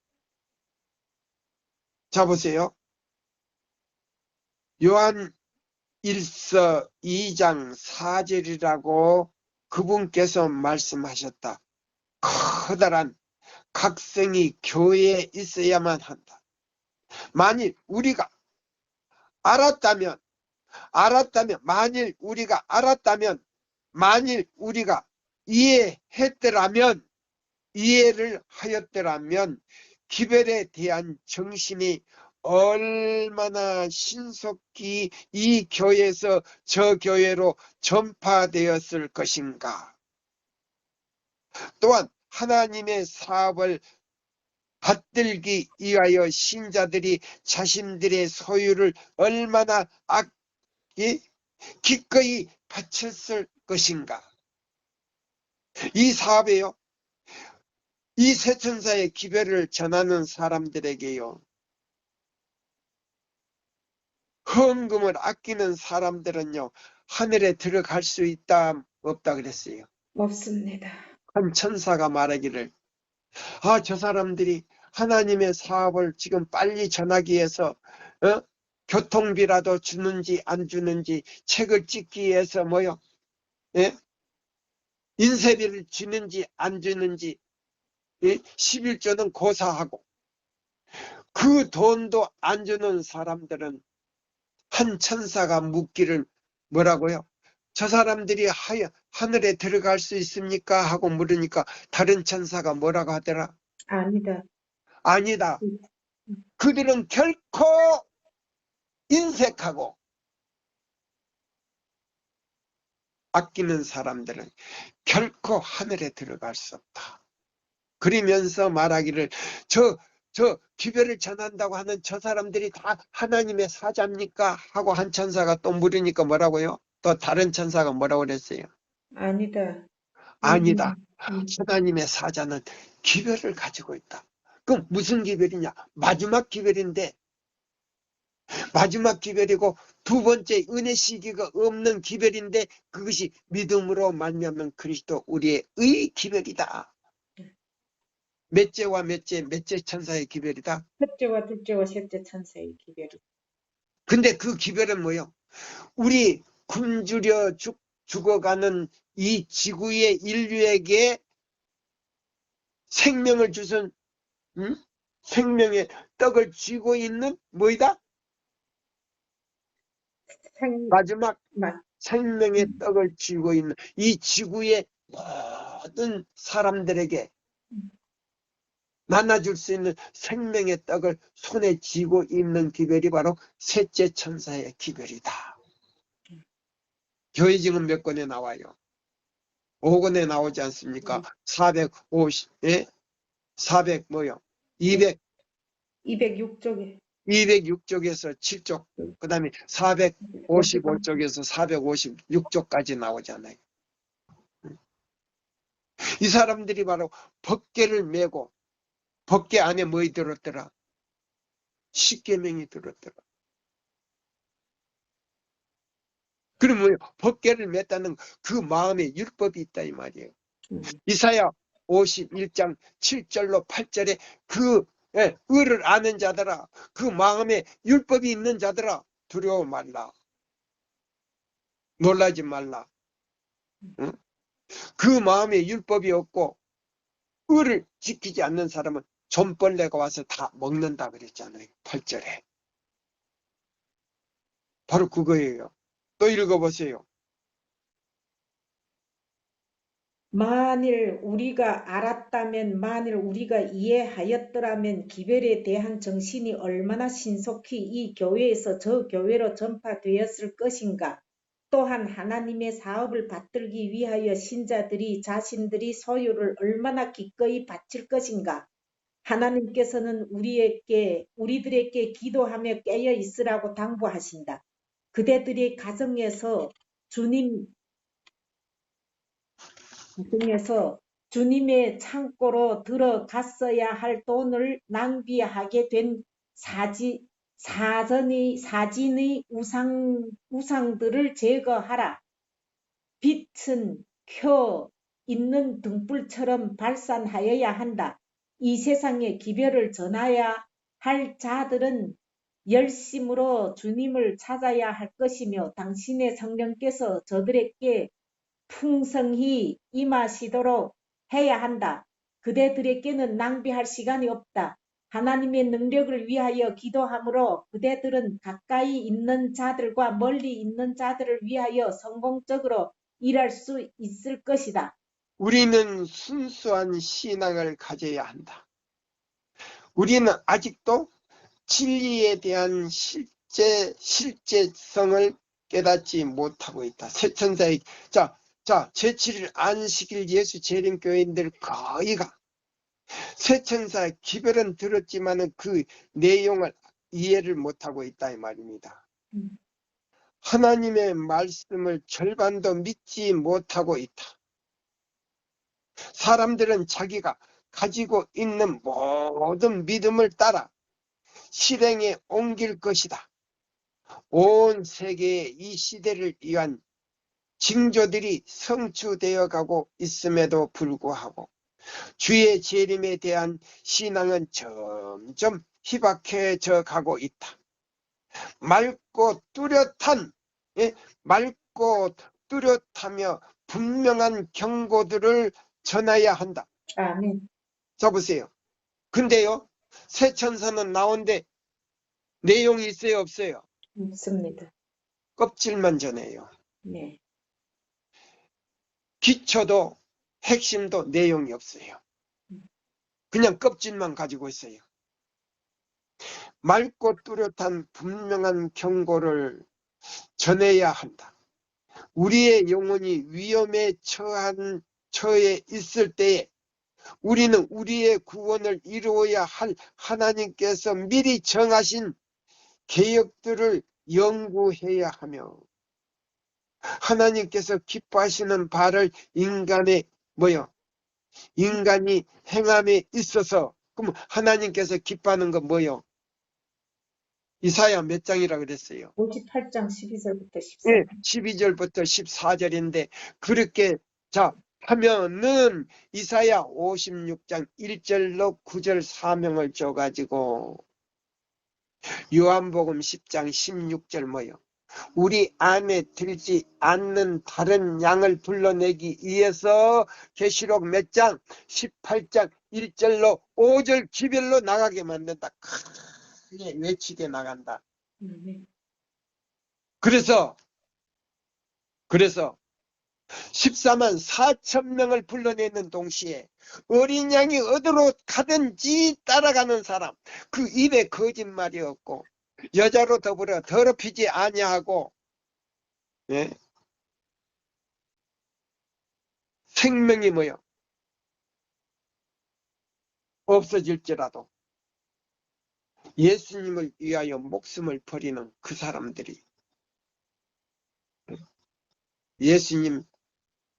자 보세요. 요한 1서 2장 4절이라고 그분께서 말씀하셨다. 커다란 각성이 교회에 있어야만 한다. 만일 우리가 만일 우리가 알았다면, 만일 우리가 이해를 하였더라면 기별에 대한 정신이 얼마나 신속히 이 교회에서 저 교회로 전파되었을 것인가. 또한 하나님의 사업을 받들기 위하여 신자들이 자신들의 소유를 얼마나 기꺼이 바쳤을 것인가. 이 사업에요, 이 세천사의 기별을 전하는 사람들에게요, 헌금을 아끼는 사람들은요, 하늘에 들어갈 수 있다 없다 그랬어요. 없습니다. 한 천사가 말하기를, 저 사람들이 하나님의 사업을 지금 빨리 전하기 위해서 교통비라도 주는지 안 주는지, 책을 찍기 위해서 인쇄비를 주는지 안 주는지, 11조는 고사하고, 그 돈도 안 주는 사람들은 한 천사가 묻기를 뭐라고요? 저 사람들이 하늘에 들어갈 수 있습니까? 하고 물으니까 다른 천사가 뭐라고 하더라? 아니다. 그들은 결코 인색하고 아끼는 사람들은 결코 하늘에 들어갈 수 없다. 그러면서 말하기를, 저 기별을 전한다고 하는 저 사람들이 다 하나님의 사자입니까? 하고 한 천사가 또 물으니까 뭐라고요? 또 다른 천사가 뭐라고 그랬어요? 아니다. 하나님의 사자는 기별을 가지고 있다. 그럼 무슨 기별이냐? 마지막 기별인데, 마지막 기별이고 두 번째 은혜 시기가 없는 기별인데, 그것이 믿음으로 말미암는 그리스도 우리의 기별이다. 몇째와 몇째 천사의 기별이다? 첫째와 둘째와 셋째 천사의 기별이. 근데 그 기별은 뭐요? 우리 굶주려 죽어가는 이 지구의 인류에게 생명을 주신 생명의 떡을 쥐고 있는 뭐이다? 마지막 생명의 떡을 쥐고 있는 이 지구의 모든 사람들에게 나눠줄 수 있는 생명의 떡을 손에 쥐고 있는 기별이 바로 셋째 천사의 기별이다. 교회 지금 몇 권에 나와요? 5권에 나오지 않습니까? 450, 400 뭐요? 206쪽에. 206쪽에서 7쪽, 그 다음에 455쪽에서 456쪽까지 나오잖아요. 이 사람들이 바로 법궤를 메고, 법궤 안에 뭐이 들었더라? 십계명이 들었더라. 그러면 법궤를 맸다는 그 마음에 율법이 있다 이 말이에요. 이사야 51장 7절로 8절에 그 의를 아는 자들아, 그 마음에 율법이 있는 자들아, 두려워 말라. 놀라지 말라. 응? 그 마음에 율법이 없고 의를 지키지 않는 사람은 좀벌레가 와서 다 먹는다 그랬잖아요. 8절에. 바로 그거예요. 또 읽어보세요. 만일 우리가 알았다면, 만일 우리가 이해하였더라면 기별에 대한 정신이 얼마나 신속히 이 교회에서 저 교회로 전파되었을 것인가. 또한 하나님의 사업을 받들기 위하여 신자들이 자신들이 소유를 얼마나 기꺼이 바칠 것인가. 하나님께서는 우리들에게 기도하며 깨어 있으라고 당부하신다. 그대들의 가정에서 주님의 창고로 들어갔어야 할 돈을 낭비하게 된 사진의 우상들을 제거하라. 빛은 켜 있는 등불처럼 발산하여야 한다. 이 세상에 기별을 전해야 할 자들은 열심으로 주님을 찾아야 할 것이며 당신의 성령께서 저들에게 풍성히 임하시도록 해야 한다. 그대들에게는 낭비할 시간이 없다. 하나님의 능력을 위하여 기도하므로 그대들은 가까이 있는 자들과 멀리 있는 자들을 위하여 성공적으로 일할 수 있을 것이다. 우리는 순수한 신앙을 가져야 한다. 우리는 아직도 진리에 대한 실제성을 깨닫지 못하고 있다. 새천사의 제7일 안식일 예수 재림교인들 거의가 새천사의 기별은 들었지만은 그 내용을 이해를 못하고 있다 이 말입니다. 하나님의 말씀을 절반도 믿지 못하고 있다. 사람들은 자기가 가지고 있는 모든 믿음을 따라 실행에 옮길 것이다. 온 세계의 이 시대를 위한 징조들이 성취되어 가고 있음에도 불구하고 주의 재림에 대한 신앙은 점점 희박해져 가고 있다. 맑고 뚜렷하며 분명한 경고들을 전해야 한다. 아멘. 자 보세요. 근데요, 새 천사는 나온데 내용이 있어요, 없어요? 없습니다. 껍질만 전해요. 네. 기초도 핵심도 내용이 없어요. 그냥 껍질만 가지고 있어요. 맑고 뚜렷한 분명한 경고를 전해야 한다. 우리의 영혼이 위험에 처해 있을 때에 우리는 우리의 구원을 이루어야 할 하나님께서 미리 정하신 계획들을 연구해야 하며 하나님께서 기뻐하시는 바를 인간이 행함에 있어서 그럼 하나님께서 기뻐하는 건 뭐요? 이사야 몇 장이라 그랬어요? 58장 12절부터 14절. 네, 12절부터 14절인데 그렇게 하면은 이사야 56장 1절로 9절 사명을 줘가지고 요한복음 10장 16절 뭐요? 우리 안에 들지 않는 다른 양을 불러내기 위해서 계시록 몇 장? 18장 1절로 5절 기별로 나가게 만든다. 크게 외치게 나간다. 그래서 14만 4천 명을 불러내는 동시에 어린 양이 어디로 가든지 따라가는 사람, 그 입에 거짓말이 없고 여자로 더불어 더럽히지 아니하고 생명이 없어질지라도 예수님을 위하여 목숨을 버리는 그 사람들이 예수님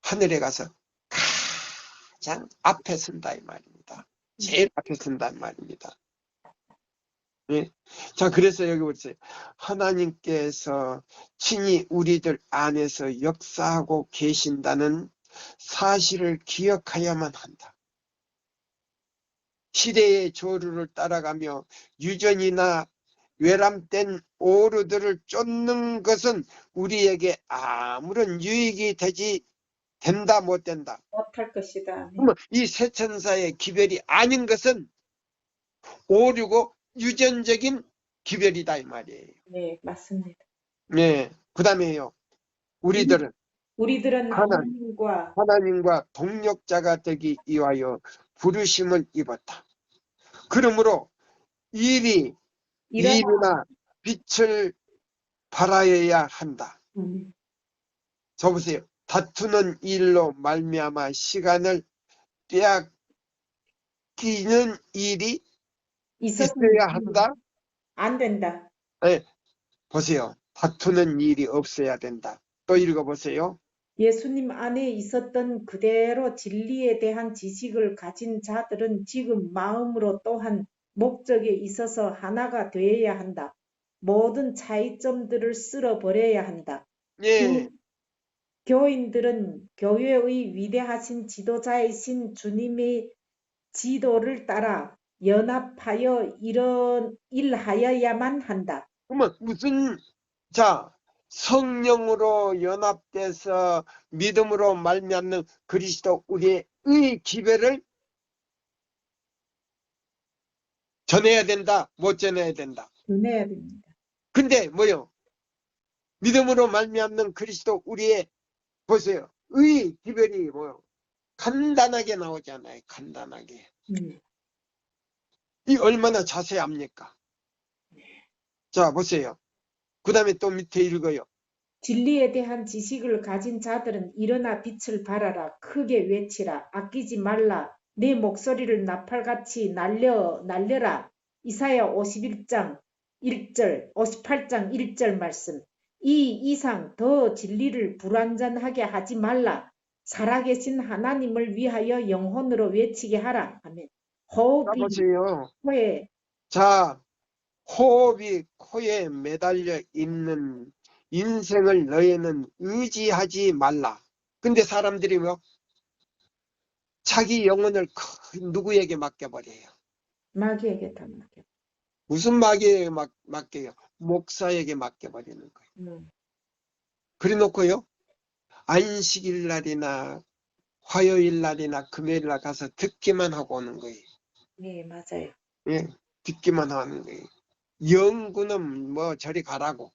하늘에 가서 가장 앞에 선다 이 말입니다. 제일 앞에 선다 이 말입니다. 자, 그래서 여기 보세요. 하나님께서 친히 우리들 안에서 역사하고 계신다는 사실을 기억해야만 한다. 시대의 조류를 따라가며 유전이나 외람된 오류들을 쫓는 것은 우리에게 아무런 유익이 된다 못 된다. 못할 것이다. 그러면 이 세 천사의 기별이 아닌 것은 오류고 유전적인 기별이다 이 말이에요. 네, 맞습니다. 네, 그 다음에요. 우리들은 우리들은 하나님과 동력자가 되기 위하여 부르심을 입었다. 그러므로 일이나 빛을 발하여야 한다. 저 보세요. 다투는 일로 말미암아 시간을 빼앗기는 일이 있어야 한다. 안 된다. 네, 보세요. 다투는 일이 없어야 된다. 또 읽어보세요. 예수님 안에 있었던 그대로 진리에 대한 지식을 가진 자들은 지금 마음으로 또한 목적에 있어서 하나가 되어야 한다. 모든 차이점들을 쓸어버려야 한다. 예, 교인들은 교회의 위대하신 지도자이신 주님의 지도를 따라 연합하여 이런 일하여야만 한다. 그러면 성령으로 연합돼서 믿음으로 말미암는 그리스도 우리의 기별을 전해야 된다, 못 전해야 된다. 전해야 됩니다. 근데 뭐요? 믿음으로 말미암는 그리스도 우리의 보세요. 기별이 뭐요? 간단하게 나오잖아요. 간단하게. 이 얼마나 자세합니까? 자, 보세요. 그 다음에 또 밑에 읽어요. 진리에 대한 지식을 가진 자들은 일어나 빛을 발하라. 크게 외치라. 아끼지 말라. 내 목소리를 나팔같이 날려라. 이사야 51장 1절, 58장 1절 말씀. 이 이상 더 진리를 불완전하게 하지 말라. 살아계신 하나님을 위하여 영혼으로 외치게 하라. 아멘. 호흡이 보세요. 코에 호흡이 코에 매달려 있는 인생을 너희는 의지하지 말라. 근데 사람들이 자기 영혼을 누구에게 맡겨버려요? 마귀에게 다 맡겨. 무슨 마귀에게 맡겨요? 목사에게 맡겨버리는 거예요. 그래 놓고요. 안식일 날이나 화요일 날이나 금요일 날 가서 듣기만 하고 오는 거예요. 네, 맞아요. 예, 듣기만 하는 거예요. 연구는 저리 가라고.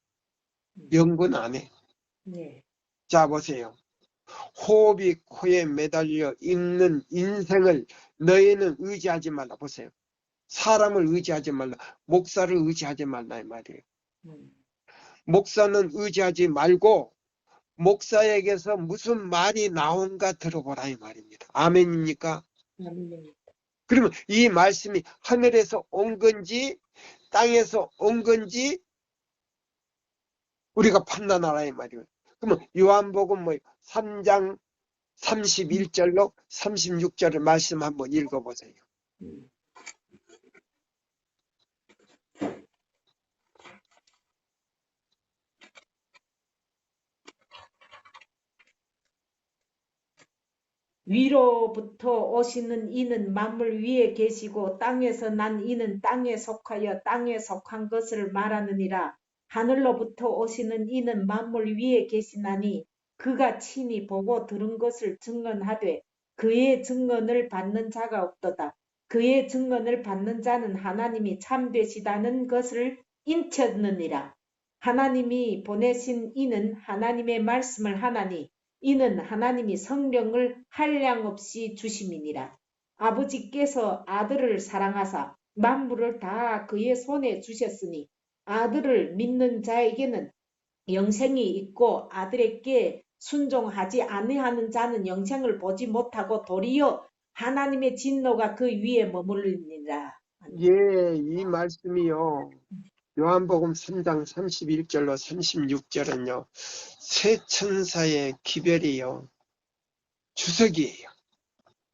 연구는 안 해. 네. 자, 보세요. 호흡이 코에 매달려 있는 인생을 너희는 의지하지 말라. 보세요. 사람을 의지하지 말라. 목사를 의지하지 말라 이 말이에요. 목사는 의지하지 말고 목사에게서 무슨 말이 나온가 들어보라 이 말입니다. 아멘입니까? 아멘입니다. 그러면 이 말씀이 하늘에서 온 건지 땅에서 온 건지 우리가 판단하라 이 말이에요. 그러면 요한복음 3장 31절로 36절의 말씀 한번 읽어보세요. 위로부터 오시는 이는 만물 위에 계시고 땅에서 난 이는 땅에 속하여 땅에 속한 것을 말하느니라. 하늘로부터 오시는 이는 만물 위에 계시나니 그가 친히 보고 들은 것을 증언하되 그의 증언을 받는 자가 없도다. 그의 증언을 받는 자는 하나님이 참되시다는 것을 인쳤느니라. 하나님이 보내신 이는 하나님의 말씀을 하나니 이는 하나님이 성령을 한량없이 주심이니라. 아버지께서 아들을 사랑하사 만물을 다 그의 손에 주셨으니 아들을 믿는 자에게는 영생이 있고 아들에게 순종하지 아니하는 자는 영생을 보지 못하고 도리어 하나님의 진노가 그 위에 머물리니라. 예, 이 말씀이요. 요한복음 3장 31절로 36절은요. 세 천사의 기별이요. 주석이에요.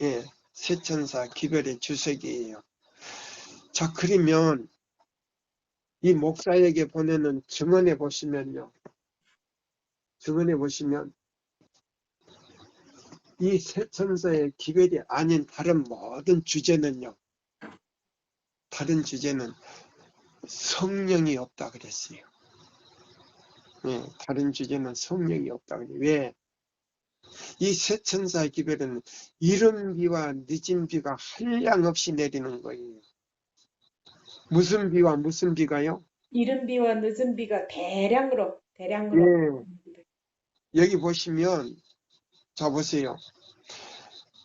예, 세 천사 기별의 주석이에요. 자, 그러면 이 목사에게 보내는 증언해 보시면요. 증언해 보시면 이 세 천사의 기별이 아닌 다른 모든 주제는요. 다른 주제는 성령이 없다 그랬어요. 예, 다른 주제는 성령이 없다 그래요. 왜? 이 세 천사 기별은 이른 비와 늦은 비가 한량없이 내리는 거예요. 무슨 비와 무슨 비가요? 이른 비와 늦은 비가 대량으로 예, 여기 보시면 자 보세요.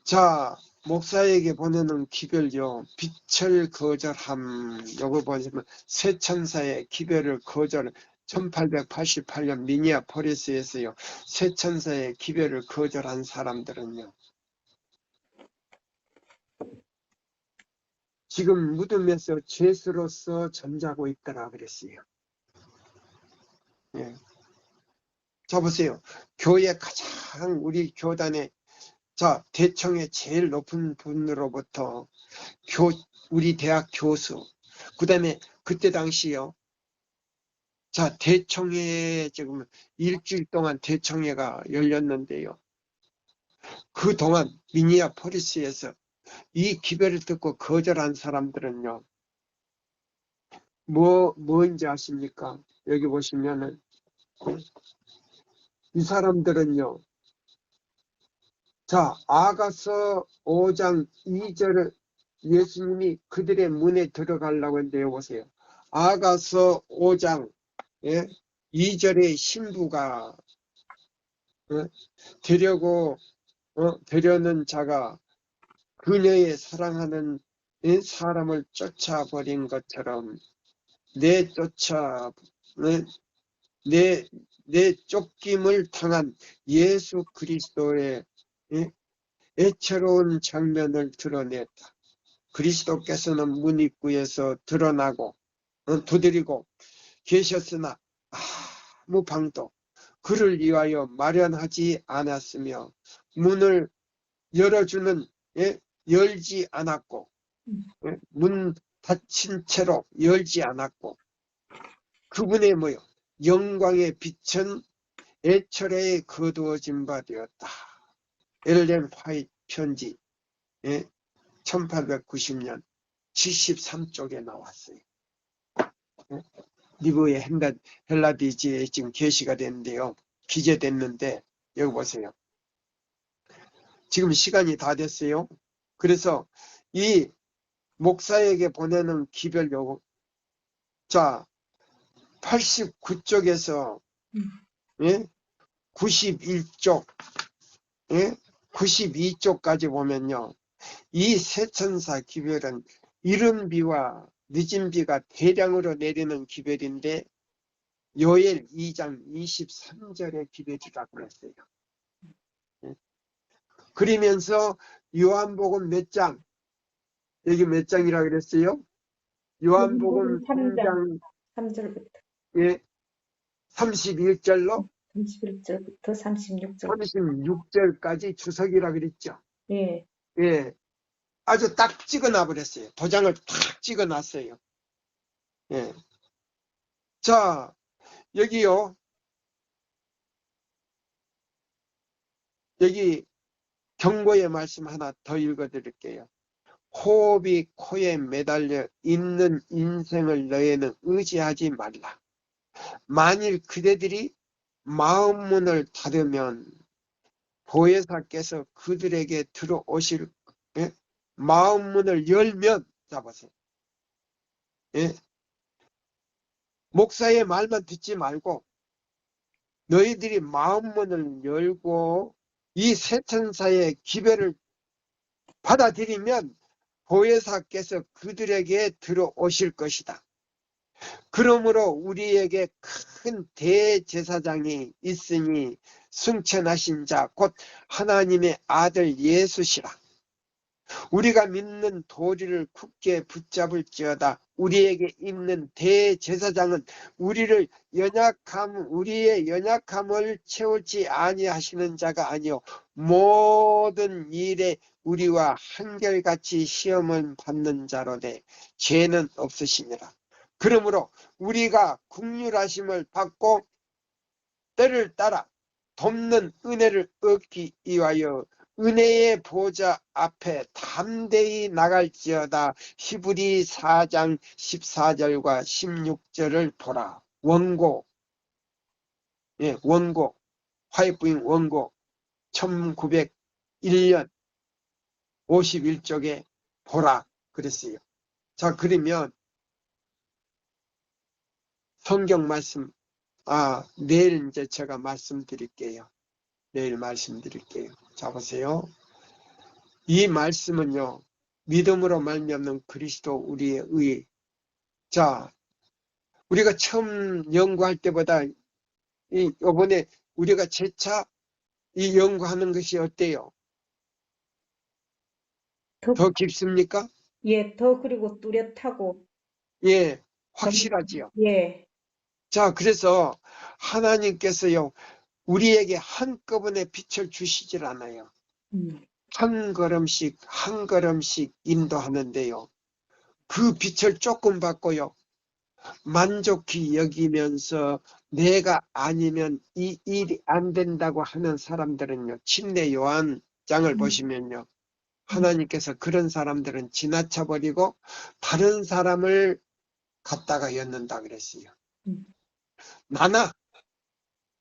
자, 목사에게 보내는 기별요. 빛을 거절함. 요거 보시면 세 천사의 기별을 거절. 1888년 미니아포리스에서요. 세 천사의 기별을 거절한 사람들은요. 지금 무덤에서 죄수로서 잠자고 있더라 그랬어요. 예. 자 보세요. 교회 가장 우리 교단의 자 대청의 제일 높은 분으로부터 우리 대학 교수 그 다음에 그때 당시요. 자 대청회 지금 일주일 동안 대청회가 열렸는데요. 그동안 미니아포리스에서 이 기별을 듣고 거절한 사람들은요. 뭐인지 아십니까? 여기 보시면은 이 사람들은요. 자, 아가서 5장 2절을 예수님이 그들의 문에 들어가려고 했는데 보세요. 아가서 5장 2절의 신부가 되려는 자가 그녀의 사랑하는 사람을 쫓아버린 것처럼 내 쫓김을 당한 예수 그리스도의 애처로운 장면을 드러냈다. 그리스도께서는 문 입구에서 드러나고 두드리고 계셨으나 아무 방도 그를 위하여 마련하지 않았으며 문을 열어주는 열지 않았고 문 닫힌 채로 열지 않았고 그분의 영광의 빛은 애철에 거두어진 바 되었다. 엘렌 화이트 편지 1890년 73쪽에 나왔어요. 리브의 헬라디지에 지금 게시가 됐는데요. 기재됐는데 여기 보세요. 지금 시간이 다 됐어요. 그래서 이 목사에게 보내는 기별 요구 자 89쪽에서 91쪽 92쪽까지 보면요. 이 세천사 기별은 이른 비와 늦은 비가 대량으로 내리는 기별인데 요엘 2장 23절의 기별이라고 했어요. 그러면서 요한복음 몇 장? 여기 몇 장이라고 그랬어요? 요한복음 3장 3절부터 31절로 31절부터 36절. 36절까지 주석이라고 그랬죠. 예. 예. 아주 딱 찍어놔 버렸어요. 도장을 탁 찍어놨어요. 예. 자, 여기요. 여기 경고의 말씀 하나 더 읽어드릴게요. 호흡이 코에 매달려 있는 인생을 너희는 의지하지 말라. 만일 그대들이 마음문을 닫으면 보혜사께서 그들에게 들어오실 마음문을 열면 잡으세요. 목사의 말만 듣지 말고 너희들이 마음문을 열고 이 세천사의 기별을 받아들이면 보혜사께서 그들에게 들어오실 것이다. 그러므로 우리에게 큰 대제사장이 있으니 승천하신 자 곧 하나님의 아들 예수시라. 우리가 믿는 도리를 굳게 붙잡을지어다. 우리에게 있는 대제사장은 우리의 연약함을 채우지 아니하시는 자가 아니요 모든 일에 우리와 한결같이 시험을 받는 자로되 죄는 없으시니라. 그러므로 우리가 긍휼하심을 받고 때를 따라 돕는 은혜를 얻기 위하여 은혜의 보좌 앞에 담대히 나갈지어다. 히브리 4장 14절과 16절을 보라. 원고, 원고, 화이트부잉 원고 1901년 51쪽에 보라 그랬어요. 자, 그러면 성경 말씀, 내일 이제 제가 말씀드릴게요. 내일 말씀드릴게요. 자, 보세요. 이 말씀은요, 믿음으로 말미암는 그리스도 우리의 의. 자, 우리가 처음 연구할 때보다 이번에 우리가 재차 이 연구하는 것이 어때요? 더 깊습니까? 예, 더 그리고 뚜렷하고, 예, 확실하지요. 예, 자, 그래서 하나님께서요, 우리에게 한꺼번에 빛을 주시질 않아요. 한 걸음씩 한 걸음씩 인도하는데요. 그 빛을 조금 받고요. 만족히 여기면서 내가 아니면 이 일이 안 된다고 하는 사람들은요. 침례 요한장을 보시면요. 하나님께서 그런 사람들은 지나쳐 버리고 다른 사람을 갖다가 였는다 그랬어요. 나나,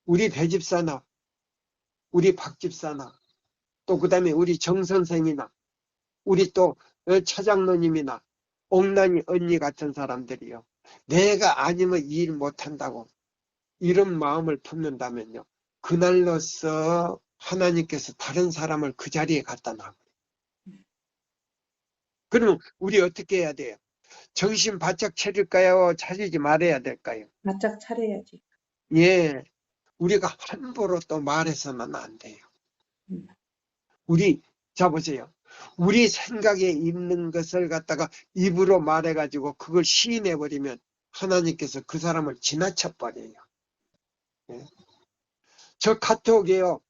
우리 배집사나, 우리 박집사나, 또 그 다음에 우리 정선생이나, 우리 또 차장로님이나, 옥란이 언니 같은 사람들이요. 내가 아니면 일 못한다고 이런 마음을 품는다면요. 그날로서 하나님께서 다른 사람을 그 자리에 갖다 놔. 그러면 우리 어떻게 해야 돼요? 정신 바짝 차릴까요? 차리지 말아야 될까요? 바짝 차려야지. 예, 우리가 함부로 또 말해서는 안 돼요. 우리, 자 보세요. 우리 생각에 있는 것을 갖다가 입으로 말해가지고 그걸 시인해버리면 하나님께서 그 사람을 지나쳐버려요. 예. 저 카톡에요.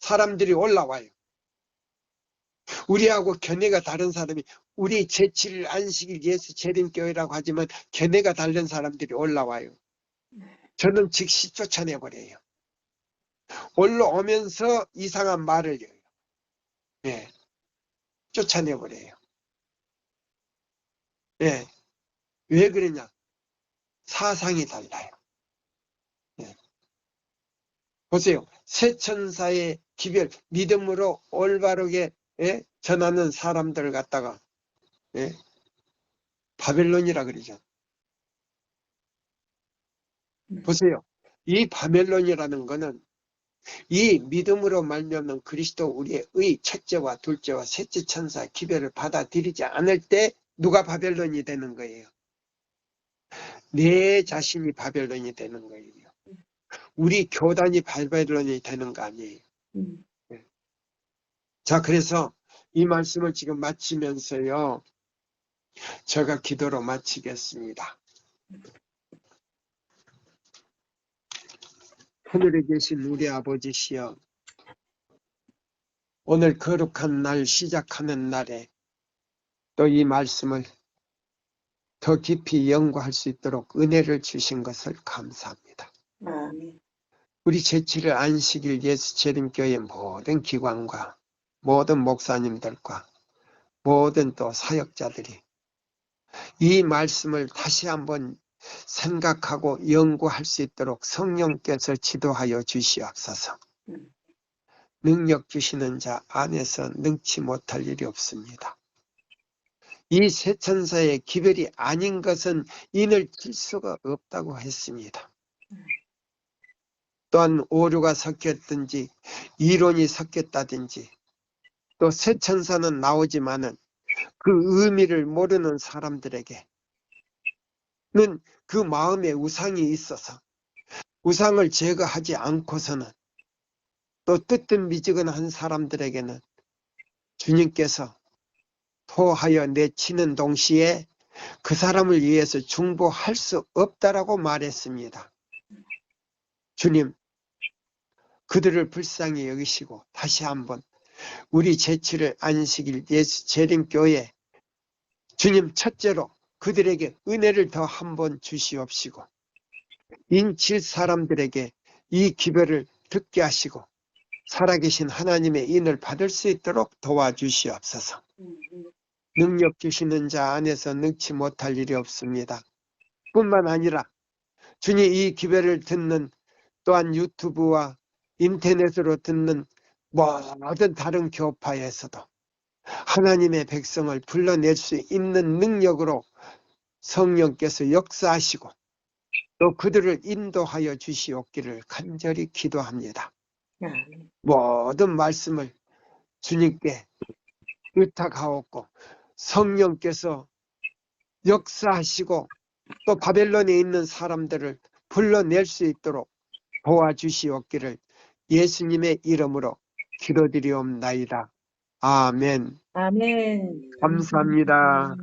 사람들이 올라와요. 우리하고 견해가 다른 사람이, 우리 제7일 안식일 예수 재림교회라고 하지만 견해가 다른 사람들이 올라와요. 저는 즉시 쫓아내버려요. 올라오면서 이상한 말을 해요. 예. 쫓아내버려요. 예. 왜 그러냐? 사상이 달라요. 예. 보세요. 새 천사의 기별, 믿음으로 올바르게 전하는 사람들을 갖다가 바벨론이라 그러죠. 보세요. 이 바벨론이라는 거는 이 믿음으로 말미암는 그리스도 우리의 의 첫째와 둘째와 셋째 천사 기별을 받아들이지 않을 때 누가 바벨론이 되는 거예요? 내 자신이 바벨론이 되는 거예요. 우리 교단이 바벨론이 되는 거 아니에요. 자, 그래서 이 말씀을 지금 마치면서요. 제가 기도로 마치겠습니다. 하늘에 계신 우리 아버지시여, 오늘 거룩한 날 시작하는 날에 또 이 말씀을 더 깊이 연구할 수 있도록 은혜를 주신 것을 감사합니다. 아멘. 우리 제7일 안식일 예수 재림교회 모든 기관과 모든 목사님들과 모든 또 사역자들이 이 말씀을 다시 한번 생각하고 연구할 수 있도록 성령께서 지도하여 주시옵소서. 능력 주시는 자 안에서 능치 못할 일이 없습니다. 이 새 천사의 기별이 아닌 것은 인을 칠 수가 없다고 했습니다. 또한 오류가 섞였든지 이론이 섞였다든지 또 새 천사는 나오지만은 그 의미를 모르는 사람들에게는 그 마음에 우상이 있어서 우상을 제거하지 않고서는 또 뜨뜻미지근한 사람들에게는 주님께서 토하여 내치는 동시에 그 사람을 위해서 중보할 수 없다라고 말했습니다. 주님, 그들을 불쌍히 여기시고 다시 한번 우리 제7일 안식일 예수 재림교회 주님 첫째로 그들에게 은혜를 더 한번 주시옵시고 인칠 사람들에게 이 기별을 듣게 하시고 살아계신 하나님의 인을 받을 수 있도록 도와주시옵소서. 능력 주시는 자 안에서 능치 못할 일이 없습니다. 뿐만 아니라 주님 이 기회를 듣는 또한 유튜브와 인터넷으로 듣는 모든 다른 교파에서도 하나님의 백성을 불러낼 수 있는 능력으로 성령께서 역사하시고 또 그들을 인도하여 주시옵기를 간절히 기도합니다. 모든 말씀을 주님께 의탁하옵고 성령께서 역사하시고 또 바벨론에 있는 사람들을 불러낼 수 있도록 도와주시옵기를 예수님의 이름으로 기도드리옵나이다. 아멘. 아멘. 감사합니다.